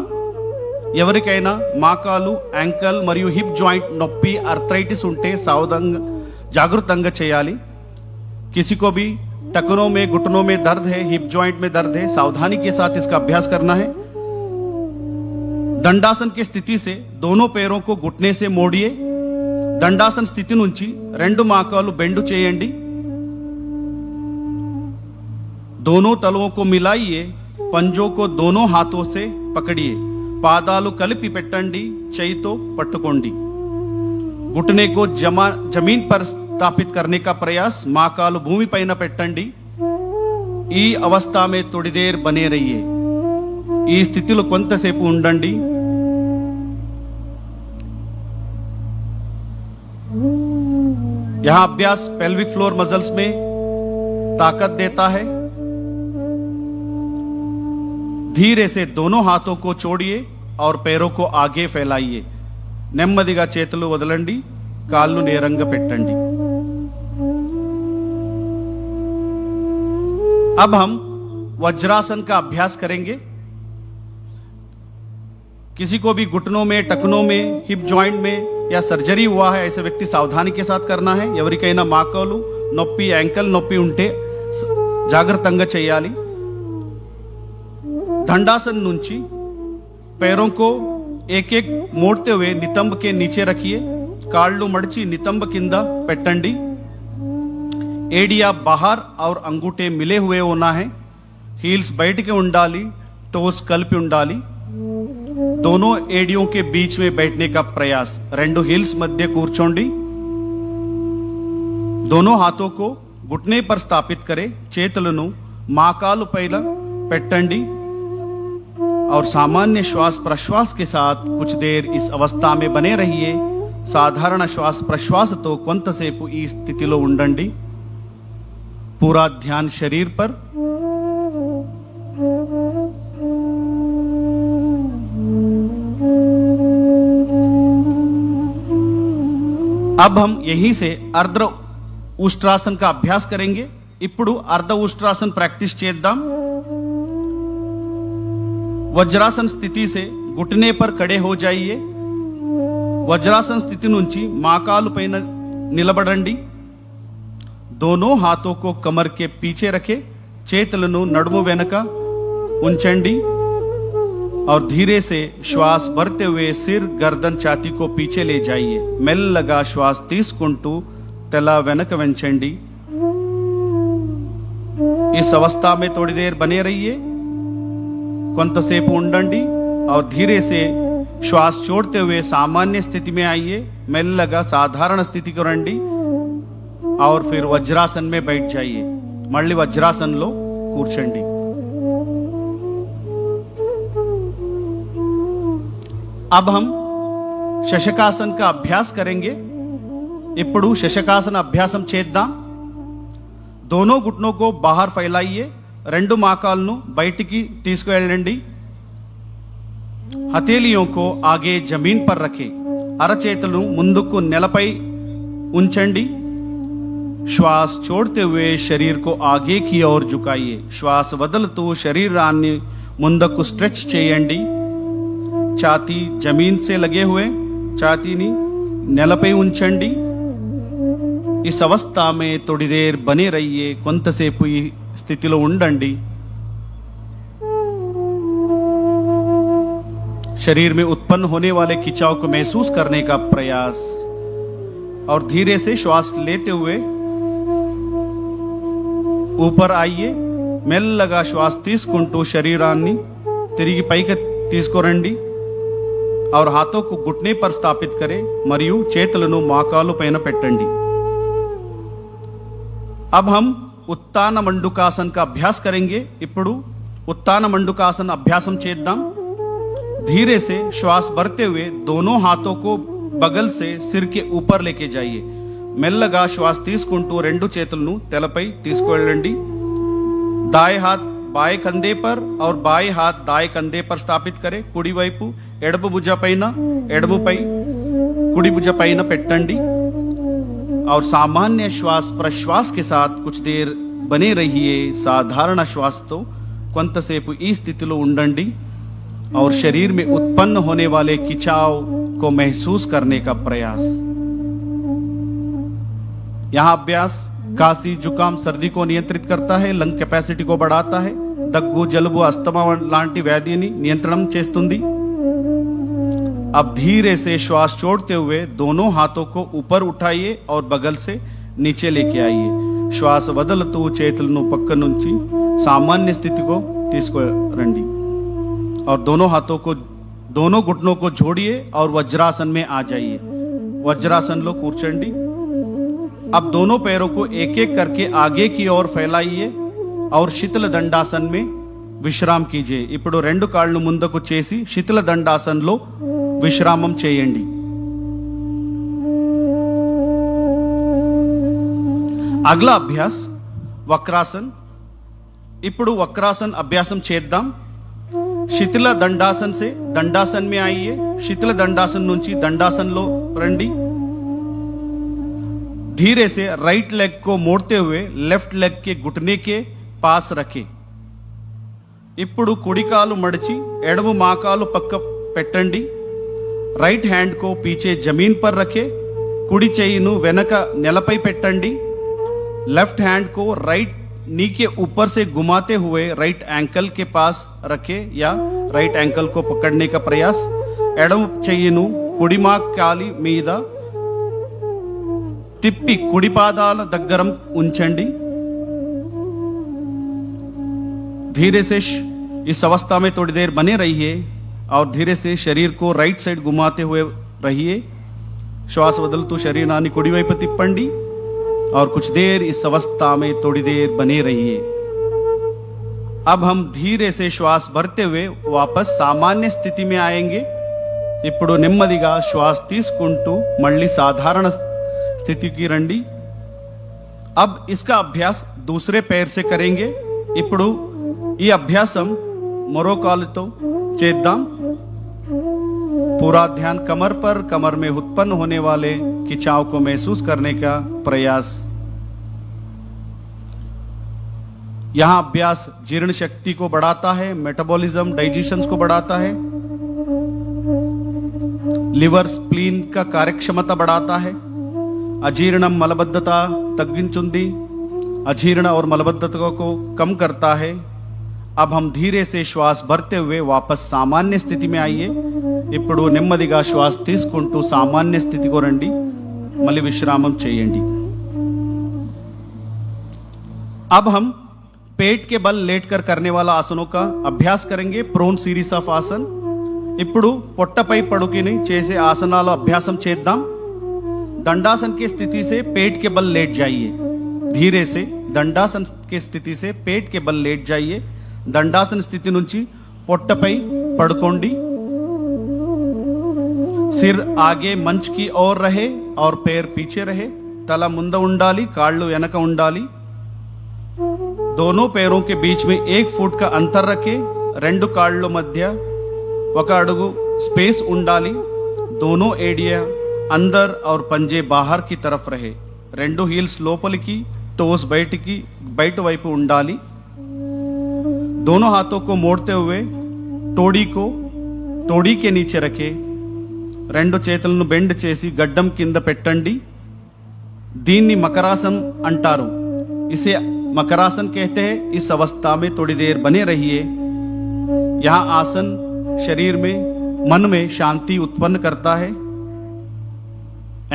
ఎవరికైనా మోకాలు యాంకల్ మరియు హిప్ జాయింట్ నొప్పి ఆర్థరైటిస్ ఉంటే సావధానంగా జాగృతంగా చేయాలి किसी को भी टखनों में घुटनों में दर्द है हिप जॉइंट में दर्द है सावधानी के साथ इसका अभ्यास करना है दंडासन की स्थिति से दोनों पैरों को घुटने से मोड़िए दंडासन स्थिति నుంచి రెండు మోకాలు బెండ్ చేయండి दोनों तलवों को मिलाइए पंजों को दोनों हाथों से पकड़िए పాదాలు కలిపి పెట్టండి చేయితో పట్టుకోండి घुटने को जमीन पर स्थापित करने का प्रयास మోకాలు భూమి పైన పెట్టండి ఈ अवस्था में थोड़ी देर बने रहिए ఈ స్థితిలో కొంతసేపు ఉండండి यहां अभ्यास पेल्विक फ्लोर मसल्स में ताकत देता है धीरे से दोनों हाथों को छोड़िए और पैरों को आगे फैलाइए నెమ్మదిగా చేతులు వదలండి కాళ్ళు నేరంగా పెట్టండి अब हम वज्रासन का अभ्यास करेंगे किसी को भी घुटनों में टखनों में हिप जॉइंट में या सर्जरी हुआ है ऐसे व्यक्ति सावधानी के साथ करना है ఎవరికైనా మోకాలు నొప్పి యాంకల్ నొప్పి ఉంటే జాగృతంగా చేయాలి दंडासन నుంచి पैरों को एक एक मोड़ते हुए नितंब के नीचे रखिए కాళ్ళు మడిచి నితంబ కింద పెట్టండి एडिया बाहर और अंगूठे मिले हुए होना है हील्स बैठ के ఉండాలి टोस కలిపి ఉండాలి दोनों एडियों के बीच में बैठने का प्रयास రెండు हील्स मध्य కూర్చోండి दोनों हाथों को घुटने पर स्थापित करें చేతులను మోకాలు పైన పెట్టండి और सामान्य श्वास प्रश्वास के साथ कुछ देर इस अवस्था में बने रहिए साधारण श्वास प्रश्वास तो కొంతసేపు ఈ స్థితిలో ఉండండి पूरा ध्यान शरीर पर अब हम यहीं से अर्ध उष्ट्रासन का अभ्यास करेंगे ఇప్పుడు अर्ध उष्ट्रासन प्रैक्टिस చేద్దాం वज्रासन स्थिति से घुटने पर खड़े हो जाइए वज्रासन स्थिति నుంచి మోకాలు పైన నిలబడండి दोनों हाथों को कमर के पीछे रखें చేతులను నడుము వెనక ఉంచండి और धीरे से श्वास भरते हुए सिर गर्दन छाती को पीछे ले जाइए మెల్లగా श्वास తీసుకుంటూ తల వెనక వంచండి इस अवस्था में थोड़ी देर बने रहिए కొంతసేపు ఉండండి और धीरे से श्वास छोड़ते हुए सामान्य स्थिति में आइए మెల్లగా సాధారణ స్థితికి రండి और फिर वज्रासन में बैठ जाइए మళ్ళీ వజ్రాసనంలో కూర్చోండి अब हम శశకాసన్ का अभ्यास करेंगे ఇప్పుడు శశకాసన అభ్యాసం చేద్దాం दोनों घुटनों को बाहर फैलाइए రెండు మాకాలను బయటికి తీసుకువెళ్ళండి हथेलियों को आगे जमीन पर रखें అరచేతులను ముందుకు నేలపై ఉంచండి श्वास छोड़ते हुए शरीर को आगे की ओर झुकाइए श्वास వదులుతూ శరీరాన్ని ముందుకు స్ట్రెచ్ చేయండి छाती जमीन से लगे हुए छातीని నేలపై ఉంచండి इस अवस्था में थोड़ी देर बने रहिए కొంతసేపు ఈ స్థితిలో ఉండండి शरीर में उत्पन्न होने वाले खिंचाव को महसूस करने का प्रयास और धीरे से श्वास लेते हुए ऊपर आइए మెల్లగా శ్వాస తీసుకుంటూ శరీరాన్ని తిరిగి పైకి తీసుకురండి और हाथों को घुटने पर स्थापित करें మరియు చేతులను మోకాలు పైన పెట్టండి अब हम उत्तान मंडूकासन का अभ्यास करेंगे ఇప్పుడు उत्तान मंडूकासन अभ्यासम చేద్దాం धीरे से श्वास भरते हुए दोनों हाथों को बगल से सिर के ऊपर लेके जाइए మెల్లగా శ్వాస తీసుకుంటూ రెండు చేతులను తలపై తీసుకువెళ్ళండి दाएं हाथ बाएं कंधे पर और बाएं हाथ दाएं कंधे पर स्थापित करें కుడి వైపు ఎడమ భుజ పైన ఎడమపై కుడి భుజ పైన పెట్టండి और सामान्य श्वास प्रश्वास के साथ कुछ देर बने रहिए साधारण श्वास तो కొంతసేపు ఈ స్థితిలో ఉండండి और शरीर में उत्पन्न होने वाले खिंचाव को महसूस करने का प्रयास यहाँ अभ्यास खांसी जुकाम सर्दी को नियंत्रित करता है लंग कैपेसिटी को बढ़ाता है దగ్గు జలుబు अस्थमा లాంటి వ్యాధిని నియంత్రణం చేస్తుంది अब धीरे से श्वास छोड़ते हुए दोनों हाथों को ऊपर उठाइए और बगल से नीचे लेके आइए श्वास వదులుతూ చేతులను పక్క నుంచి सामान्य स्थिति को తీసుకురండి और दोनों हाथों को दोनों घुटनों को जोड़िए और वज्रासन में आ जाइए वज्रासन लो కూర్చోండి अब दोनों पैरों को एक एक करके आगे की ओर फैलाइए और शीतल दंडासन में విశ్రామ్ कीजिए ఇప్పుడు రెండు కాళ్ళు ముందుకు చేసి శీతల దండాసనలో విశ్రామం చేయండి అగలా అభ్యాస్ వక్రాసన్ ఇప్పుడు వక్రాసన్ అభ్యాసం చేద్దాం శీతల దండాసన్ से दंडासन में आइए శీతల దండాసన్ నుంచి దండాసనలో రండి धीरे से राइट लेग को मोड़ते हुए लेफ्ट लेग के घुटने के पास रखें ఇప్పుడు కుడి కాలు మడిచి ఎడమ మోకాలు పక్క పెట్టండి రైట్ హ్యాండ్ को पीछे जमीन पर रखें కుడి చేయిను వెనక నేలపై పెట్టండి लेफ्ट हैंड को राइट नी के ऊपर से घुमाते हुए राइट एंकल के पास रखें या राइट एंकल को पकड़ने का प्रयास ఎడమ చెయ్యిను కుడి మోకాలి మీద తిప్పి కుడి పాదాల దగ్గర ఉంచండి धीरे से इस अवस्था में थोड़ी देर बने रहिए और धीरे से शरीर को राइट साइड घुमाते हुए रहिए श्वास వదులుతూ శరీరాన్ని కుడి వైపు తిప్పండి और कुछ देर इस अवस्था में थोड़ी देर बने रहिए अब हम धीरे से श्वास भरते हुए वापस सामान्य स्थिति में आएंगे ఇప్పుడు నెమ్మదిగా శ్వాస తీసుకుంటూ మళ్ళీ సాధారణ స్థితికి రండి अब इसका अभ्यास दूसरे पैर से करेंगे ఇప్పుడు ఈ అభ్యాసం మరో కాలుతో చేద్దాం पूरा ध्यान कमर पर कमर में उत्पन्न होने वाले खिंचाव को महसूस करने का प्रयास यहाँ अभ्यास जीर्ण शक्ति को बढ़ाता है मेटाबॉलिज्म डाइजेशन को बढ़ाता है लिवर स्प्लीन का कार्यक्षमता बढ़ाता है अजीर्णम मलबद्धता तग्गिंचुंदी अजीर्ण और मलबद्धता को कम करता है अब हम धीरे से श्वास भरते हुए वापस सामान्य स्थिति में आइए ఇప్పుడు నెమ్మదిగా శ్వాస తీసుకుంటూ సామాన్య స్థితికి రండి మళ్ళీ విశ్రామం చేయండి अब हम पेट के बल लेटकर करने वाला आसनों का अभ्यास करेंगे. प्रोन सीरीज ऑफ आसन. ఇప్పుడు పొట్టపై పడుకుని చేసే ఆసనాల అభ్యాసం చేద్దాం. दंडासन की स्थिति से पेट के बल लेट जाइए. धीरे से दंडासन की स्थिति से पेट के बल लेट जाइए. दंडासन स्थिति నుంచి పొట్టపై పడుకోండి. सिर आगे मंच की ओर रहे और पैर पीछे रहे. तला ముంద ఉండాలి, కాళ్ళు వెనక ఉండాలి. दोनों पैरों के बीच में 1 फुट का अंतर रखें. రెండు కాళ్ళ మధ్య 1 అడుగు स्पेस ఉండాలి. दोनों एडिया अंदर और पंजे बाहर की तरफ रहे. రెండు హీల్స్ లోపలికి, टोस బయట వైపు ఉండాలి. दोनों हाथों को मोड़ते हुए तोड़ी के नीचे रखे. రెండు చేతులను బెండ్ చేసి గడ్డం కింద పెట్టండి. దీన్ని మకరాసన్ అంటారు. इसे मकरासन कहते हैं. इस अवस्था में थोड़ी देर बने रहिए. यह आसन शरीर में, मन में शांति उत्पन्न करता है.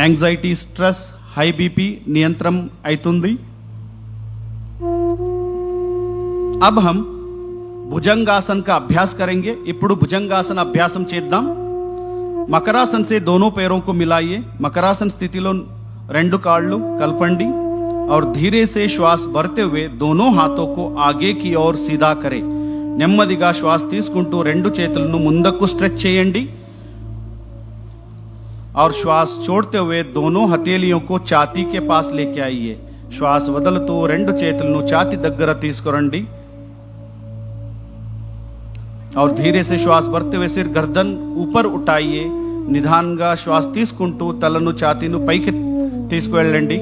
एंग्जाइटी, स्ट्रेस, हाई बीपी नियंत्रण అవుతుంది. अब हम भुजंगासन का अभ्यास करेंगे. ఇప్పుడు భుజంగాసన అభ్యాసం చేద్దాం. మకరాసన్ से दोनों पैरों को मिलाइए. मकरासन स्थितिలో రెండు కాళ్ళు కలపండి और धीरे से श्वास भरते हुए दोनों हाथों को आगे की ओर सीधा करें. నెమ్మదిగా శ్వాస తీసుకుంటూ రెండు చేతులను ముందుకు స్ట్రెచ్ చేయండి और श्वास छोड़ते हुए दोनों हथेलियों को छाती के पास लेके आइए. श्वास వదులుతూ రెండు చేతులను ఛాతీ దగ్గర తీసుకురండి और धीरे से श्वास भरते हुए सिर गर्दन ऊपर उठाइए. నిదానంగా శ్వాస తీసుకుంటూ తలను ఛాతీను పైకి తీసుకువెళ్ళండి.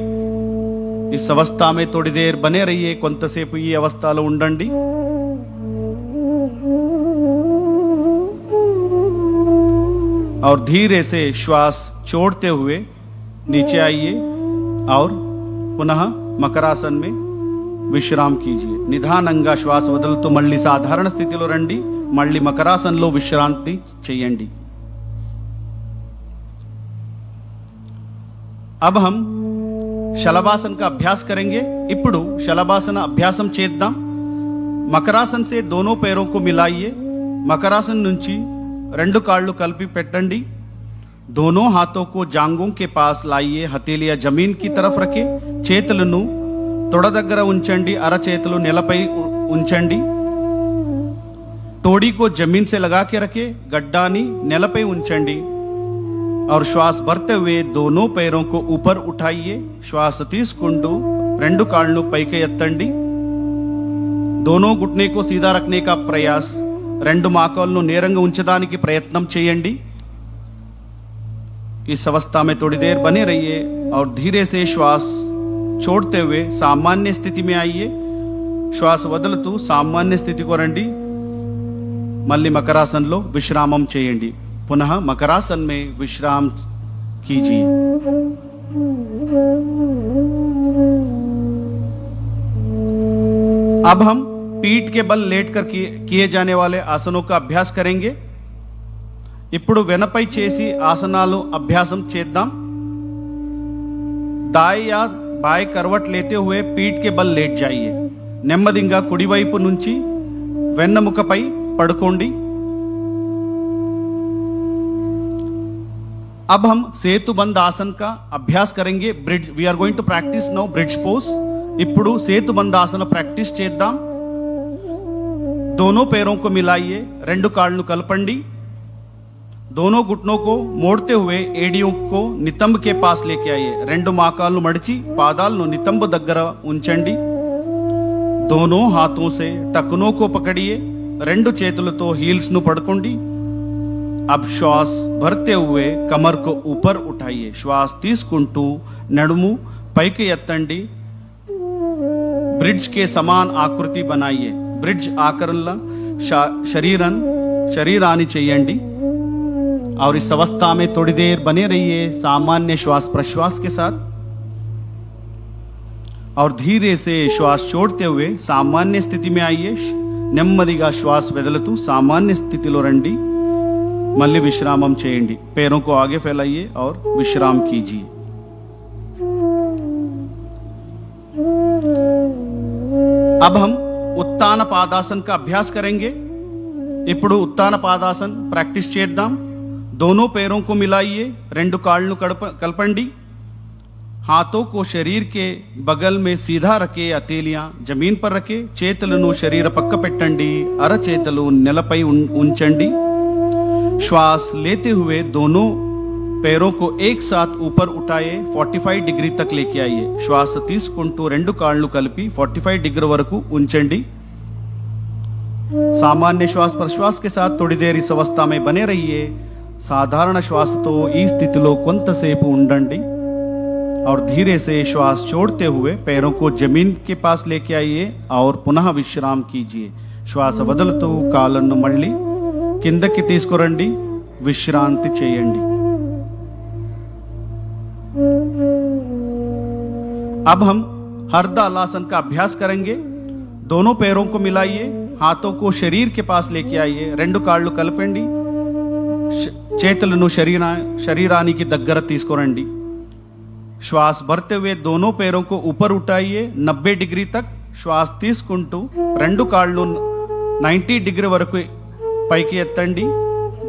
इस अवस्था में थोड़ी देर बने रहिए. కొంతసేపు ఈ అవస్థలో ఉండండి. और धीरे से श्वास छोड़ते हुए नीचे आइए और पुनः मकरासन में विश्राम कीजिए. నిదానంగా శ్వాస వదులుతూ మళ్ళీ సాధారణ స్థితిలో రండి. మళ్ళీ మకరాసన్లో విశ్రాంతి చేయండి. अब हम शलभासन का अभ्यास करेंगे. ఇప్పుడు शलभासन अभ्यासम చేద్దాం. मकरासन से दोनों पैरों को मिलाइए. मकरासन నుంచి రెండు కాళ్ళు కలిపి పెట్టండి. दोनों हाथों को जांघों के पास लाइए. हथेलियां जमीन की तरफ रखें. చేతులను తొడ దగ్గర ఉంచండి. అరచేతులు నేలపై ఉంచండి. तोड़ी को जमीन से लगा के रखें. गड्डानी నేలపై ఉంచండి और श्वास भरते हुए दोनों पैरों को ऊपर उठाइए. श्वास తీసుకుంటూ రెండు కాళ్ళను పైకి ఎత్తండి. दोनों घुटने को सीधा रखने का प्रयास. రెండు మోకాళ్ళను నేరంగా ఉంచడానికి ప్రయత్నం చేయండి. इस अवस्था में थोड़ी देर बने रहिए और धीरे से श्वास छोड़ते हुए सामान्य स्थिति में आइए. श्वास వదులుతూ సామాన్య స్థితికి రండి. మళ్ళీ మకరాసన్లో విశ్రామం చేయండి. पुनः मकरासन में विश्राम कीजिए. अब हम पीठ के बल लेटकर किए जाने वाले आसनों का अभ्यास करेंगे. ఇప్పుడు వెనపై చేసి ఆసనాలు అభ్యాసం చేద్దాం. दाएं या बाएं करवट लेते हुए पीठ के बल लेट जाइए. నెమ్మదిగా కుడివైపు నుంచి వెన్నెముకపై పడుకోండి. अब हम सेतुबंद आसन का अभ्यास करेंगे. Bridge we are going to practise now bridge pose. ఇప్పుడు సేతుబంద ఆసన ప్రాక్టీస్ చేద్దాం. दोनों पैरों को मिलाइए. రెండు కాళ్ళను కలపండి. दोनों घुटनों को मोड़ते हुए एडियों को नितंब के पास लेके आइए. రెండు మోకాళ్ళు మడిచి పాదాలను నితంబ దగ్గర ఉంచండి. दोनों हाथों से टखनों को पकड़िए. రెండు చేతులతో హీల్స్ ను పట్టుకోండి. अब श्वास भरते हुए कमर को ऊपर उठाइए. श्वास తీసుకుంటూ నడుము పైకి ఎత్తండి. ब्रिज के समान आकृति बनाइए. ब्रिज आकाరంలో शरीराన్ని చేయండి. और इस अवस्था में थोड़ी देर बने रहिए सामान्य श्वास प्रश्वास के साथ और धीरे से श्वास छोड़ते हुए सामान्य स्थिति में आइए. నెమ్మదిగా श्वास వదులుతూ सामान्य स्थितिలో రండి. మళ్ళీ విశ్రామం చేయండి. पैरों को आगे फैलाइए और विश्राम कीजिए. अब हम उत्तान पादासन का अभ्यास करेंगे ఇప్పుడు ఉత్తాన పాదాసన్ ప్రాక్టీస్ చేద్దాం दोनों पैरों को मिलाइए రెండు కాళ్ళు కలపండి हाथों को शरीर के बगल में सीधा रखे हथेलियां जमीन पर रखे చేతులను శరీర పక్క పెట్టండి అరచేతులు నేలపై ఉంచండి श्वास लेते हुए दोनों पैरों को एक साथ ऊपर उठाए 45 डिग्री तक लेके आइए श्वास తీసుకుంటూ రెండు కాళ్ళు కలిపి 45 डिग्री వరకు ఉంచండి सामान्य श्वास प्रश्वास के साथ थोड़ी देर इस अवस्था में बने रहिए साधारण श्वास तो ఈ స్థితిలో కొంతసేపు ఉండండి और धीरे से श्वास छोड़ते हुए पैरों को जमीन के पास लेके आइए और पुनः विश्राम कीजिए श्वास వదులుతూ కాళ్ళను మళ్ళీ కిందకి తీసుకురండి విశ్రాంతి చేయండి अब हम हरदालासन का अभ्यास करेंगे दोनों पैरों को मिलाइए हाथों को शरीर के पास लेके आइए రెండు కాళ్ళు కలపండి చేతులను శరీరానికి దగ్గర తీసుకురండి श्वास भरते हुए दोनों पैरों को ऊपर उठाइए 90 डिग्री तक श्वास తీసుకుంటూ రెండు కాళ్ళు 90 डिग्री వరకు పైకి ఎత్తండి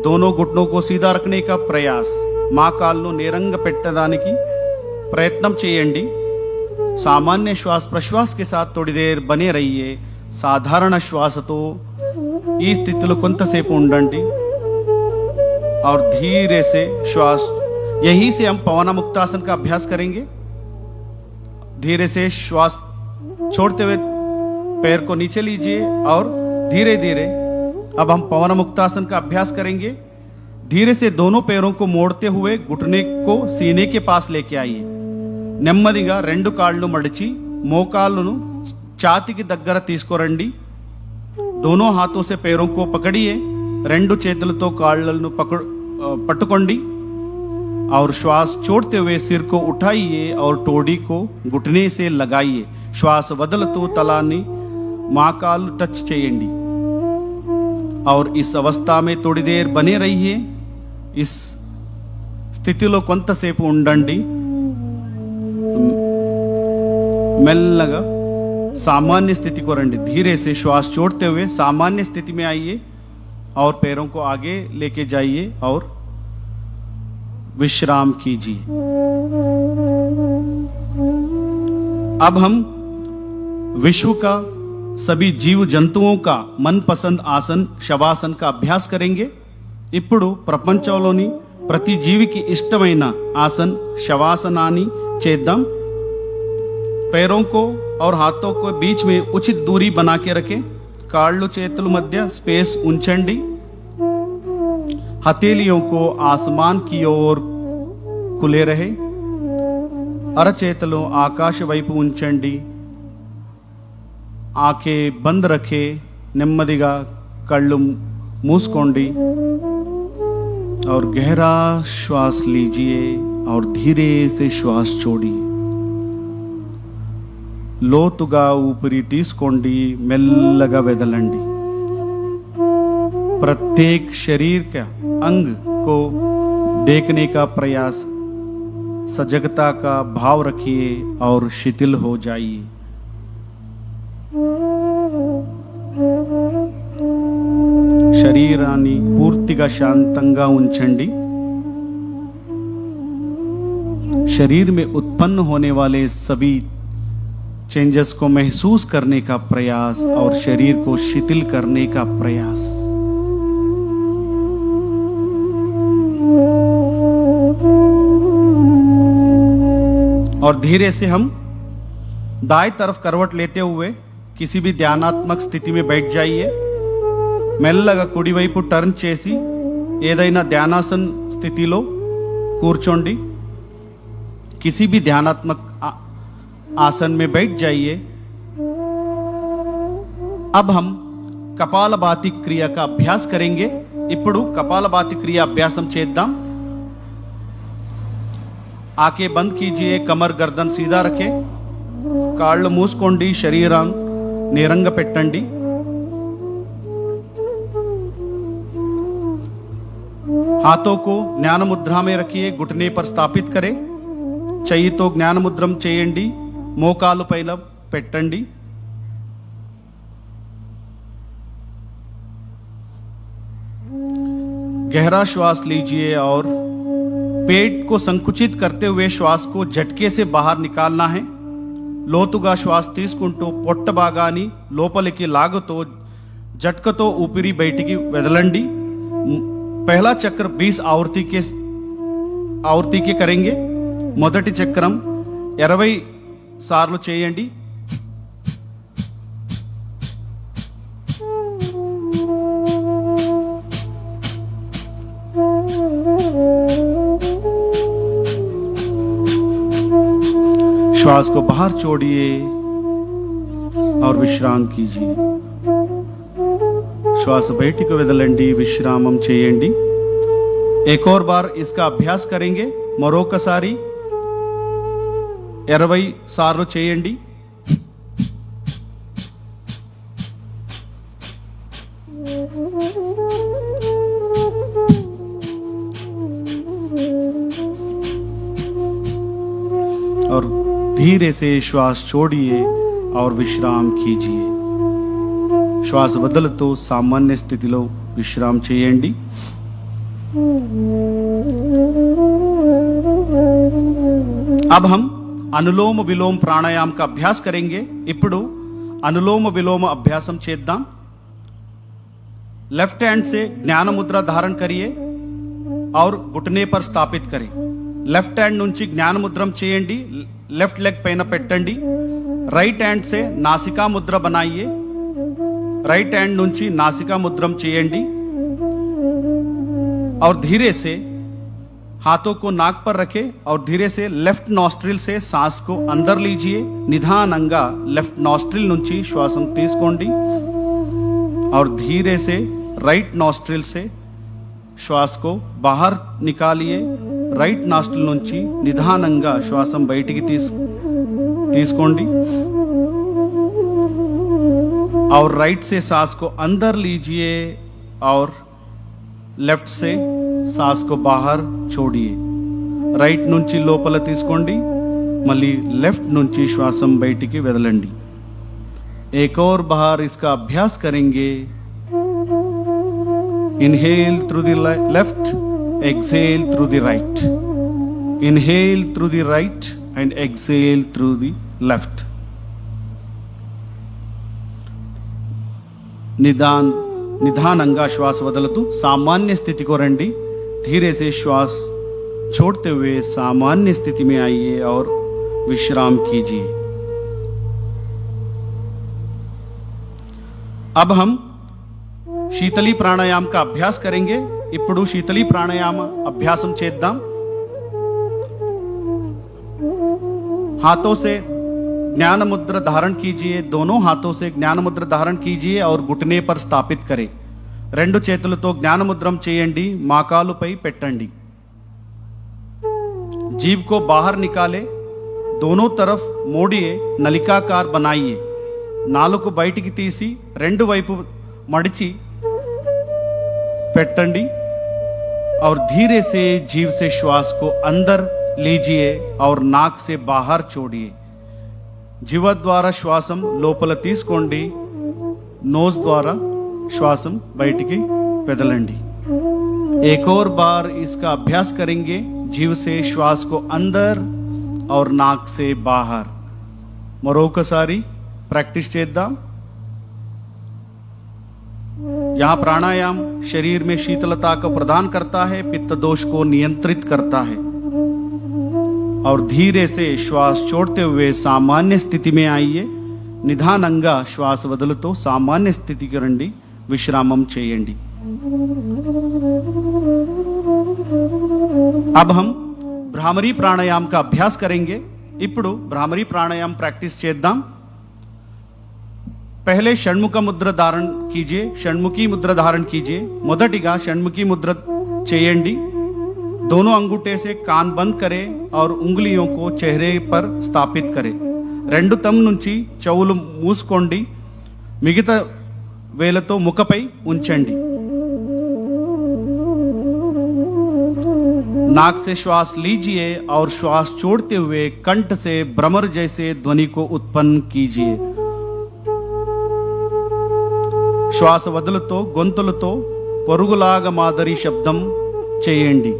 दोनों घुटनों को सीधा रखने का प्रयास మా కాళ్ళను నేరంగా పెట్టడానికి ప్రయత్నం చేయండి सामान्य श्वास प्रश्वास के साथ थोड़ी देर बने रहिए साधारण श्वास तो ఈ స్థితిలో కొంతసేపు ఉండండి और धीरे से श्वास यहीं से हम पवन मुक्तासन का अभ्यास करेंगे धीरे से श्वास छोड़ते हुए पैर को नीचे लीजिए और धीरे धीरे अब हम पवन मुक्तासन का अभ्यास करेंगे धीरे से दोनों पैरों को मोड़ते हुए घुटने को सीने के पास लेके आइए నెమ్మదిగా రెండు కాళ్ళు మడిచి మోకాళ్ళను ఛాతీకి దగ్గర తీసుకురండి दोनों हाथों से पैरों को पकड़िए రెండు చేతులతో కాళ్ళను పట్టుకోండి और श्वास छोड़ते हुए सिर को उठाइए और टोडी को घुटने से लगाइए श्वास వదులుతూ తలాన్ని మోకాలు टच చేయండి और इस अवस्था में थोड़ी देर बने रहिए इस స్థితిలో కొంతసేపు ఉండండి మెల్లగా सामान्य स्थिति को रंडी धीरे से श्वास छोड़ते हुए सामान्य स्थिति में आइए और पैरों को आगे लेके जाइए और विश्राम कीजिए अब हम विश्व का सभी जीव जंतुओं का मनपसंद आसन शवासन का अभ्यास करेंगे ఇప్పుడు ప్రపంచంలోని ప్రతి జీవికి ఇష్టమైన ఆసన్ శవాసనాన్ని చేద్దాం पैरों को और हाथों को बीच में उचित दूरी बना के रखें కాళ్ళు చేతుల మధ్య स्पेस ఉంచండి हथेलियों को आसमान की ओर खुले रहे అరచేతులు ఆకాశ వైపు ఉంచండి ఆంखें बंद रखे నెమ్మదిగా కళ్ళు మూసుకోండి और गहरा श्वास लीजिए और धीरे से श्वास छोड़िए లోతుగా ఊపిరి తీసుకోండి మెల్లగా వదలండి प्रत्येक शरीर का अंग को देखने का प्रयास सजगता का भाव रखिए और शिथिल हो जाइए శరీరాన్ని పూర్తిగా శాంతంగా ఉంచండి शरीर में उत्पन्न होने वाले सभी चेंजेस को महसूस करने का प्रयास और शरीर को शिथिल करने का प्रयास और धीरे से हम दाएं तरफ करवट लेते हुए किसी भी ध्यानात्मक स्थिति में बैठ जाइए మెల్లగా కుడివైపు టర్న్ చేసి ఏదైనా ధ్యానాసన్ స్థితిలో కూర్చోండి किसी भी ध्यानात्मक आसन में बैठ जाइए अब हम कपालभाति क्रिया का अभ्यास करेंगे ఇప్పుడు कपालभाति क्रिया अभ्यासम చేద్దాం आंखें बंद कीजिए कमर गर्दन सीधा रखें కాళ్ళు మూసుకోండి శరీరం నేరంగా పెట్టండి हाथों को ज्ञान मुद्रा में रखिए घुटने पर स्थापित करें చెయ్యితో జ్ఞాన ముద్రం చేయండి మోకాలు పైన పెట్టండి गहरा श्वास लीजिए और पेट को संकुचित करते हुए श्वास को झटके से बाहर निकालना है. లోతుగా శ్వాస తీసుకుంటూ పొట్ట భాగాన్ని లోపలికి లాగుతూ झटकतो ऊपरी బయటికి వదలండి. पहला चक्र 20 ఆవృత్తి के करेंगे. మొదటి చక్రం 20 సార్లు చేయండి. श्वास को बाहर छोड़िए और विश्राम कीजिए. श्वास బయటికి వదలండి, విశ్రామం చేయండి. एक और बार इसका अभ्यास करेंगे. మరొకసారి 20 సార్లు చేయండి. और धीरे से श्वास छोड़िए और विश्राम कीजिए. श्वास వదులుతూ సామాన్య స్థితిలో విశ్రాम చేయండి. अब हम अनुलोम विलोम प्राणायाम का अभ्यास करेंगे. ఇప్పుడు अनुलोम विलोम अभ्यासम చేద్దాం. लेफ्ट हैंड से ज्ञान मुद्रा धारण करिए और घुटने पर स्थापित करें. लेफ्ट हैंड నుంచి జ్ఞాన ముద్రం చేయండి. लेफ्ट लेग పైన పెట్టండి. राइट हैंड से नासिका मुद्रा बनाइए. राइट हैंड నుంచి नासिका मुद्रम చేయండి और धीरे से हाथों को नाक पर रखें और धीरे से लेफ्ट नॉस्ट्रिल से सांस को अंदर लीजिए. निधाనంగా लेफ्ट नॉस्ट्रिल నుంచి శ్వాసం తీసుకోండి और धीरे से राइट नॉस्ट्रिल से श्वास को बाहर निकालिए. राइट नॉस्ट्रिल నుంచి నిదానంగా శ్వాసం బయటికి తీసుకోండి और राइट से सांस को अंदर लीजिए और लेफ्ट से सांस को बाहर छोड़िए. राइट నుంచి లోపల తీసుకోండి, మళ్ళీ लेफ्ट నుంచి శ్వాసం బయటికి వదలండి. एक और बार इसका अभ्यास करेंगे. Inhale through the left, exhale through the right. Inhale through the right and exhale through the left. निधानंगा श्वास वदलतू सामान्य स्थिति को रंडी. धीरे से श्वास छोड़ते हुए सामान्य स्थिति में आइए और विश्राम कीजिए. अब हम शीतली प्राणायाम का अभ्यास करेंगे. ఇప్పుడు శీతలి ప్రాణాయామ అభ్యాసం చేద్దాం. हाथों से ज्ञान मुद्रा धारण कीजिए. दोनों हाथों से ज्ञान मुद्रा धारण कीजिए और घुटने पर स्थापित करें. రెండు చేతులతో జ్ఞాన ముద్రం చేయండి, మోకాలుపై పెట్టండి. जीभ को बाहर निकाले, दोनों तरफ मोड़िए, नलिकाकार बनाइए. నాలుక బయటికి తీసి రెండు వైపు మడిచి పెట్టండి और धीरे से जीभ से श्वास को अंदर लीजिए और नाक से बाहर छोड़िए. जीव द्वारा श्वासम लोपल తీసుకోండి, नोज द्वारा श्वासम బయటికి వదలండి. एक और बार इसका अभ्यास करेंगे. जीव से श्वास को अंदर और नाक से बाहर. మరొకసారి प्रैक्टिस చేద్దాం. यहाँ प्राणायाम शरीर में शीतलता को प्रदान करता है, पित्त दोष को नियंत्रित करता है और धीरे से श्वास छोड़ते हुए सामान्य स्थिति में आइए. निधाనంగా श्वास వదులుతూ सामान्य स्थितिకి రండి, విశ్రామం చేయండి. अब हम भ्रामरी प्राणायाम का अभ्यास करेंगे. ఇప్పుడు भ्रामरी प्राणायाम प्रैक्टिस చేద్దాం. पहले षण्मुख मुद्रा धारण कीजिए. षण्मुखी मुद्रा धारण कीजिए. మొదటిగా షణ్ముఖి ముద్ర చేయండి. दोनों अंगूठे से कान बंद करें और उंगलियों को चेहरे पर स्थापित करें. రెండు తమ్ నుంచి చెవులు మూసుకోండి, మిగతా వేలతో ముఖపై ఉంచండి. नाक से श्वास लीजिए और श्वास छोड़ते हुए कंठ से भ्रमर जैसे ध्वनि को उत्पन्न कीजिए. శ్వాస వదులుతో గొంతులతో పొరుగులాగా మాదిరి శబ్దం చేయండి.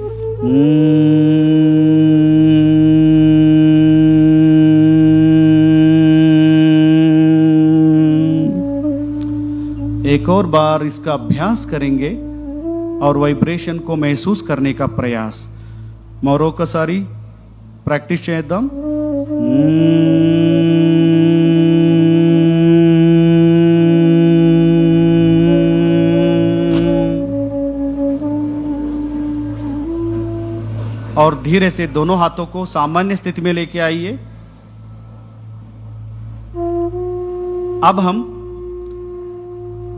एक और बार इसका अभ्यास करेंगे और वाइब्रेशन को महसूस करने का प्रयास. మరొకసారి ప్రాక్టీస్ చేద్దాం. और धीरे से दोनों हाथों को सामान्य स्थिति में लेके आइए. अब हम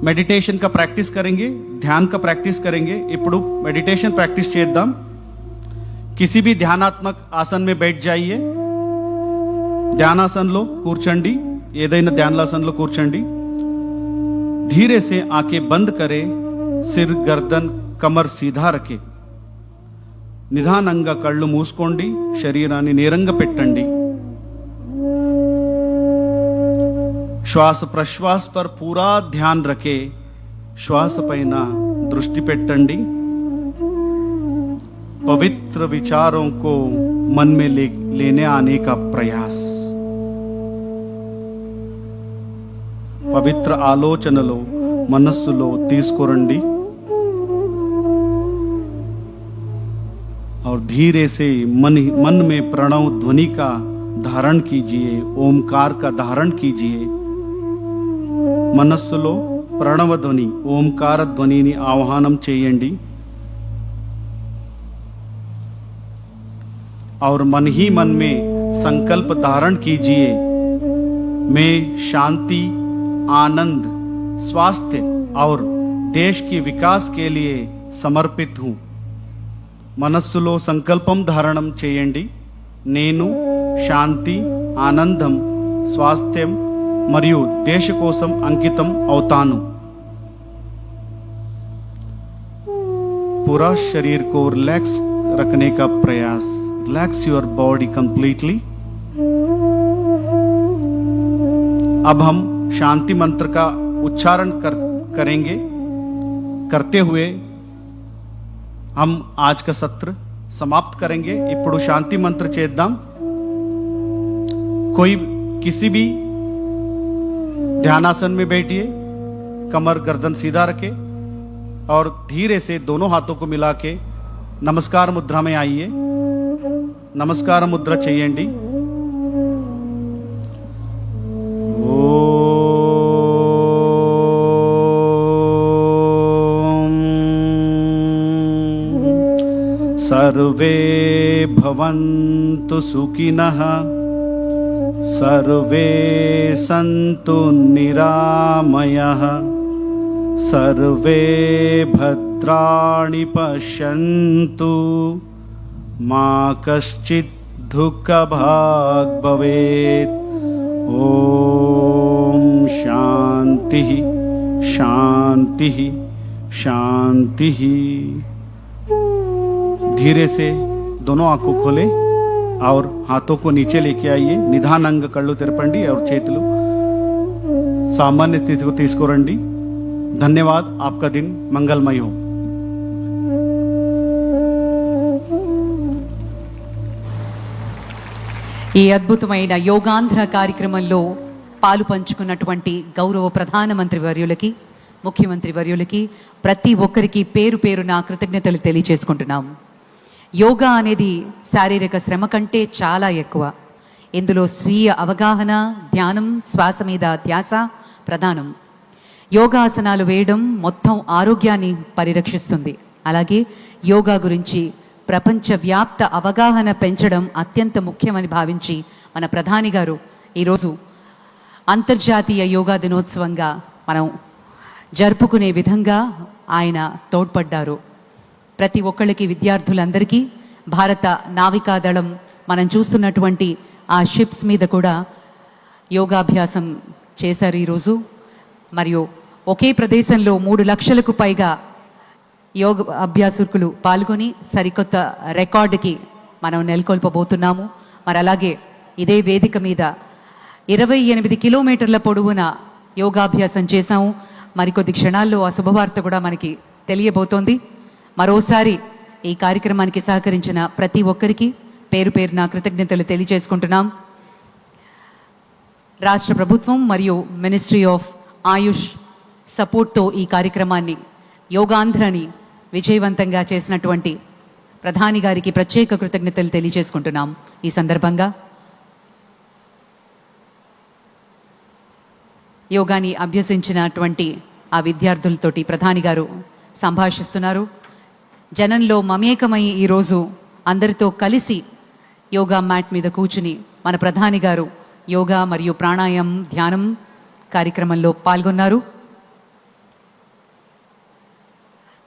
మెడిటేషన్ का प्रैक्टिस करेंगे, ध्यान का प्रैक्टिस करेंगे. ఇప్పుడు మెడిటేషన్ प्रैक्टिस చేద్దాం. किसी भी ध्यानात्मक आसन में बैठ जाइए. ध्यानासन लो కూర్చోండి. ఏదైనా ధ్యానాసనంలో కూర్చోండి. धीरे से आंखें बंद करें. सिर गर्दन कमर सीधा रखें. నిదానంగా కళ్ళు మూసుకోండి. శరీరాన్ని నేరంగా పెట్టండి. श्वास प्रश्वास पर पूरा ध्यान रखे. श्वास पैन दृष्टि पेट्टंडी. पवित्र विचारों को मन में लेने आने का प्रयास. पवित्र आलोचनलो मनस्सुलो तीसुकोरंडी. और धीरे से मन में प्रणव ध्वनि का धारण कीजिए. ओमकार का धारण कीजिए. మనస్సులో ప్రణవ ధ్వని ఓంకార ధ్వనిని ఆహ్వానం చేయండి. और मन ही मन में संकल्प धारण कीजिए. मैं शांति, आनंद, स्वास्थ्य और देश के विकास के लिए समर्पित हूँ. మనస్సులో సంకల్పం ధారణం చేయండి. నేను శాంతి, ఆనందం, స్వాస్థ్యం మరియు దేశ కోసం అంకితం అవుతాను. पूरा शरीर को रिलैक्स रखने का प्रयास. Relax your body completely. अब हम शांति मंत्र का उच्चारण करेंगे. करते हुए हम आज का सत्र समाप्त करेंगे. ఇప్పుడు శాంతి మంత్ర చేద్దాం. कोई किसी भी ध्यानासन में बैठिए. कमर गर्दन सीधा रखे और धीरे से दोनों हाथों को मिला के नमस्कार मुद्रा में आइए. नमस्कार मुद्रा చేయండి. सर्वे भवन्तु सुखिनः. सर्वे सन्तु निरामयः. सर्वे भद्राणि पश्यन्तु. मा कश्चित् दुःखभाग् भवेत्. ॐ शान्तिः शान्तिः शान्तिः. धीरे से दोनों आंखों खोले और हाथों को नीचे लेके आइए. నిదానంగా కళ్ళు తెరపండి और చేతులు सामान्य स्थिति को తీసుకురండి. धन्यवाद. आपका दिन मंगलमय हो. ఈ అద్భుతమైన యోగాంధ్ర కార్యక్రమంలో పాలు పంచుకున్నటువంటి గౌరవ ప్రధానమంత్రి వర్యులకి, ముఖ్యమంత్రి వర్యులకి, ప్రతి ఒక్కరికి పేరు పేరున కృతజ్ఞతలు తెలియజేసుకుంటున్నాం. యోగా అనేది శారీరక శ్రమ కంటే చాలా ఎక్కువ. ఇందులో స్వీయ అవగాహన, ధ్యానం, శ్వాస మీద ధ్యాస ప్రధానం. యోగాసనాలు వేయడం మొత్తం ఆరోగ్యాన్ని పరిరక్షిస్తుంది. అలాగే యోగా గురించి ప్రపంచవ్యాప్త అవగాహన పెంచడం అత్యంత ముఖ్యమని భావించి మన ప్రధాని గారు ఈరోజు అంతర్జాతీయ యోగా దినోత్సవంగా మనం జరుపుకునే విధంగా ఆయన తోడ్పడ్డారు. ప్రతి ఒక్కళ్ళకి, విద్యార్థులందరికీ భారత నావికాదళం మనం చూస్తున్నటువంటి ఆ షిప్స్ మీద కూడా యోగాభ్యాసం చేశారు ఈరోజు. మరియు ఒకే ప్రదేశంలో 3 లక్షలకు పైగా యోగ అభ్యాసకులు పాల్గొని సరికొత్త రికార్డుకి మనం నెలకొల్పబోతున్నాము. మరి అలాగే ఇదే వేదిక మీద 28 కిలోమీటర్ల పొడవున యోగాభ్యాసం చేశాము. మరికొద్ది క్షణాల్లో ఆ శుభవార్త కూడా మనకి తెలియబోతోంది. మరోసారి ఈ కార్యక్రమానికి సహకరించిన ప్రతి ఒక్కరికి పేరు పేరున కృతజ్ఞతలు తెలియజేసుకుంటున్నాం. రాష్ట్ర ప్రభుత్వం మరియు మినిస్ట్రీ ఆఫ్ ఆయుష్ సపోర్ట్తో ఈ కార్యక్రమాన్ని యోగాంధ్రని విజయవంతంగా చేసినటువంటి ప్రధాని గారికి ప్రత్యేక కృతజ్ఞతలు తెలియజేసుకుంటున్నాం. ఈ సందర్భంగా యోగాని అభ్యసించినటువంటి ఆ విద్యార్థులతోటి ప్రధాని గారు సంభాషిస్తున్నారు. జనంలో మమేకమై ఈరోజు అందరితో కలిసి యోగా మ్యాట్ మీద కూర్చుని మన ప్రధాని గారు యోగా మరియు ప్రాణాయామం ధ్యానం కార్యక్రమంలో పాల్గొన్నారు.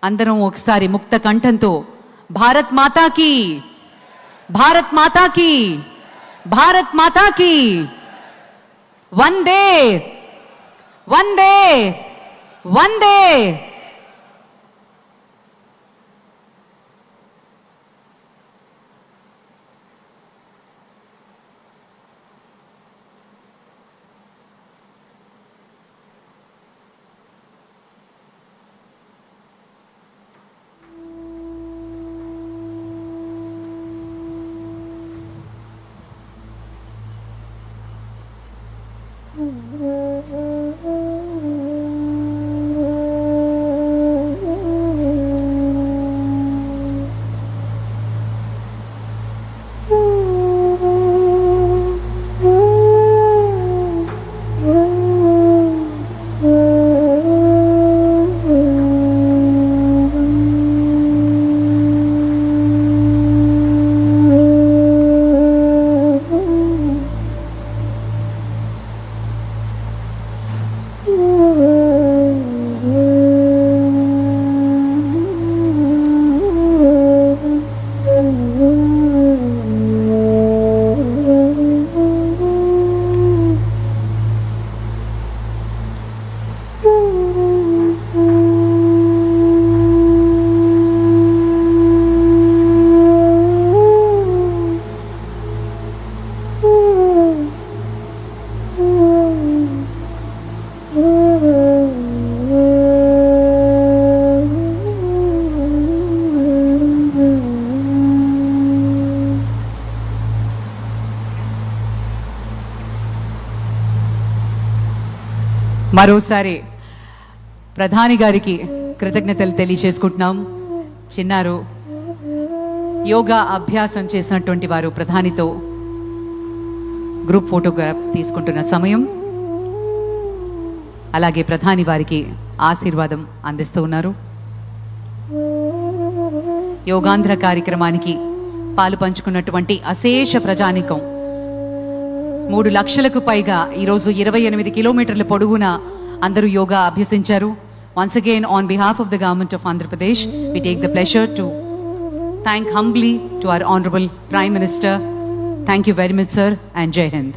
అందరం ఒకసారి ముక్త కంఠంతో భారత్ మాతాకి, భారత్ మాతాకి, భారత్ మాతాకి, వందే వందే వందే. మరోసారి ప్రధాని గారికి కృతజ్ఞతలు తెలియజేసుకుంటున్నాం. చిన్నారు యోగా అభ్యాసం చేసినటువంటి వారు ప్రధానితో గ్రూప్ ఫోటోగ్రాఫ్ తీసుకుంటున్న సమయం. అలాగే ప్రధాని వారికి ఆశీర్వాదం అందిస్తూ ఉన్నారు. యోగాంధ్ర కార్యక్రమానికి పాలు పంచుకున్నటువంటి అశేష ప్రజానికం 3 లక్షలకు పైగా ఈరోజు 28 కిలోమీటర్ల పొడవున అందరూ yoga అభ్యసించారు. Once again, on behalf of the government of Andhra Pradesh, we take the pleasure to thank humbly to our Honorable Prime Minister. Thank you very much, sir, and Jai Hind.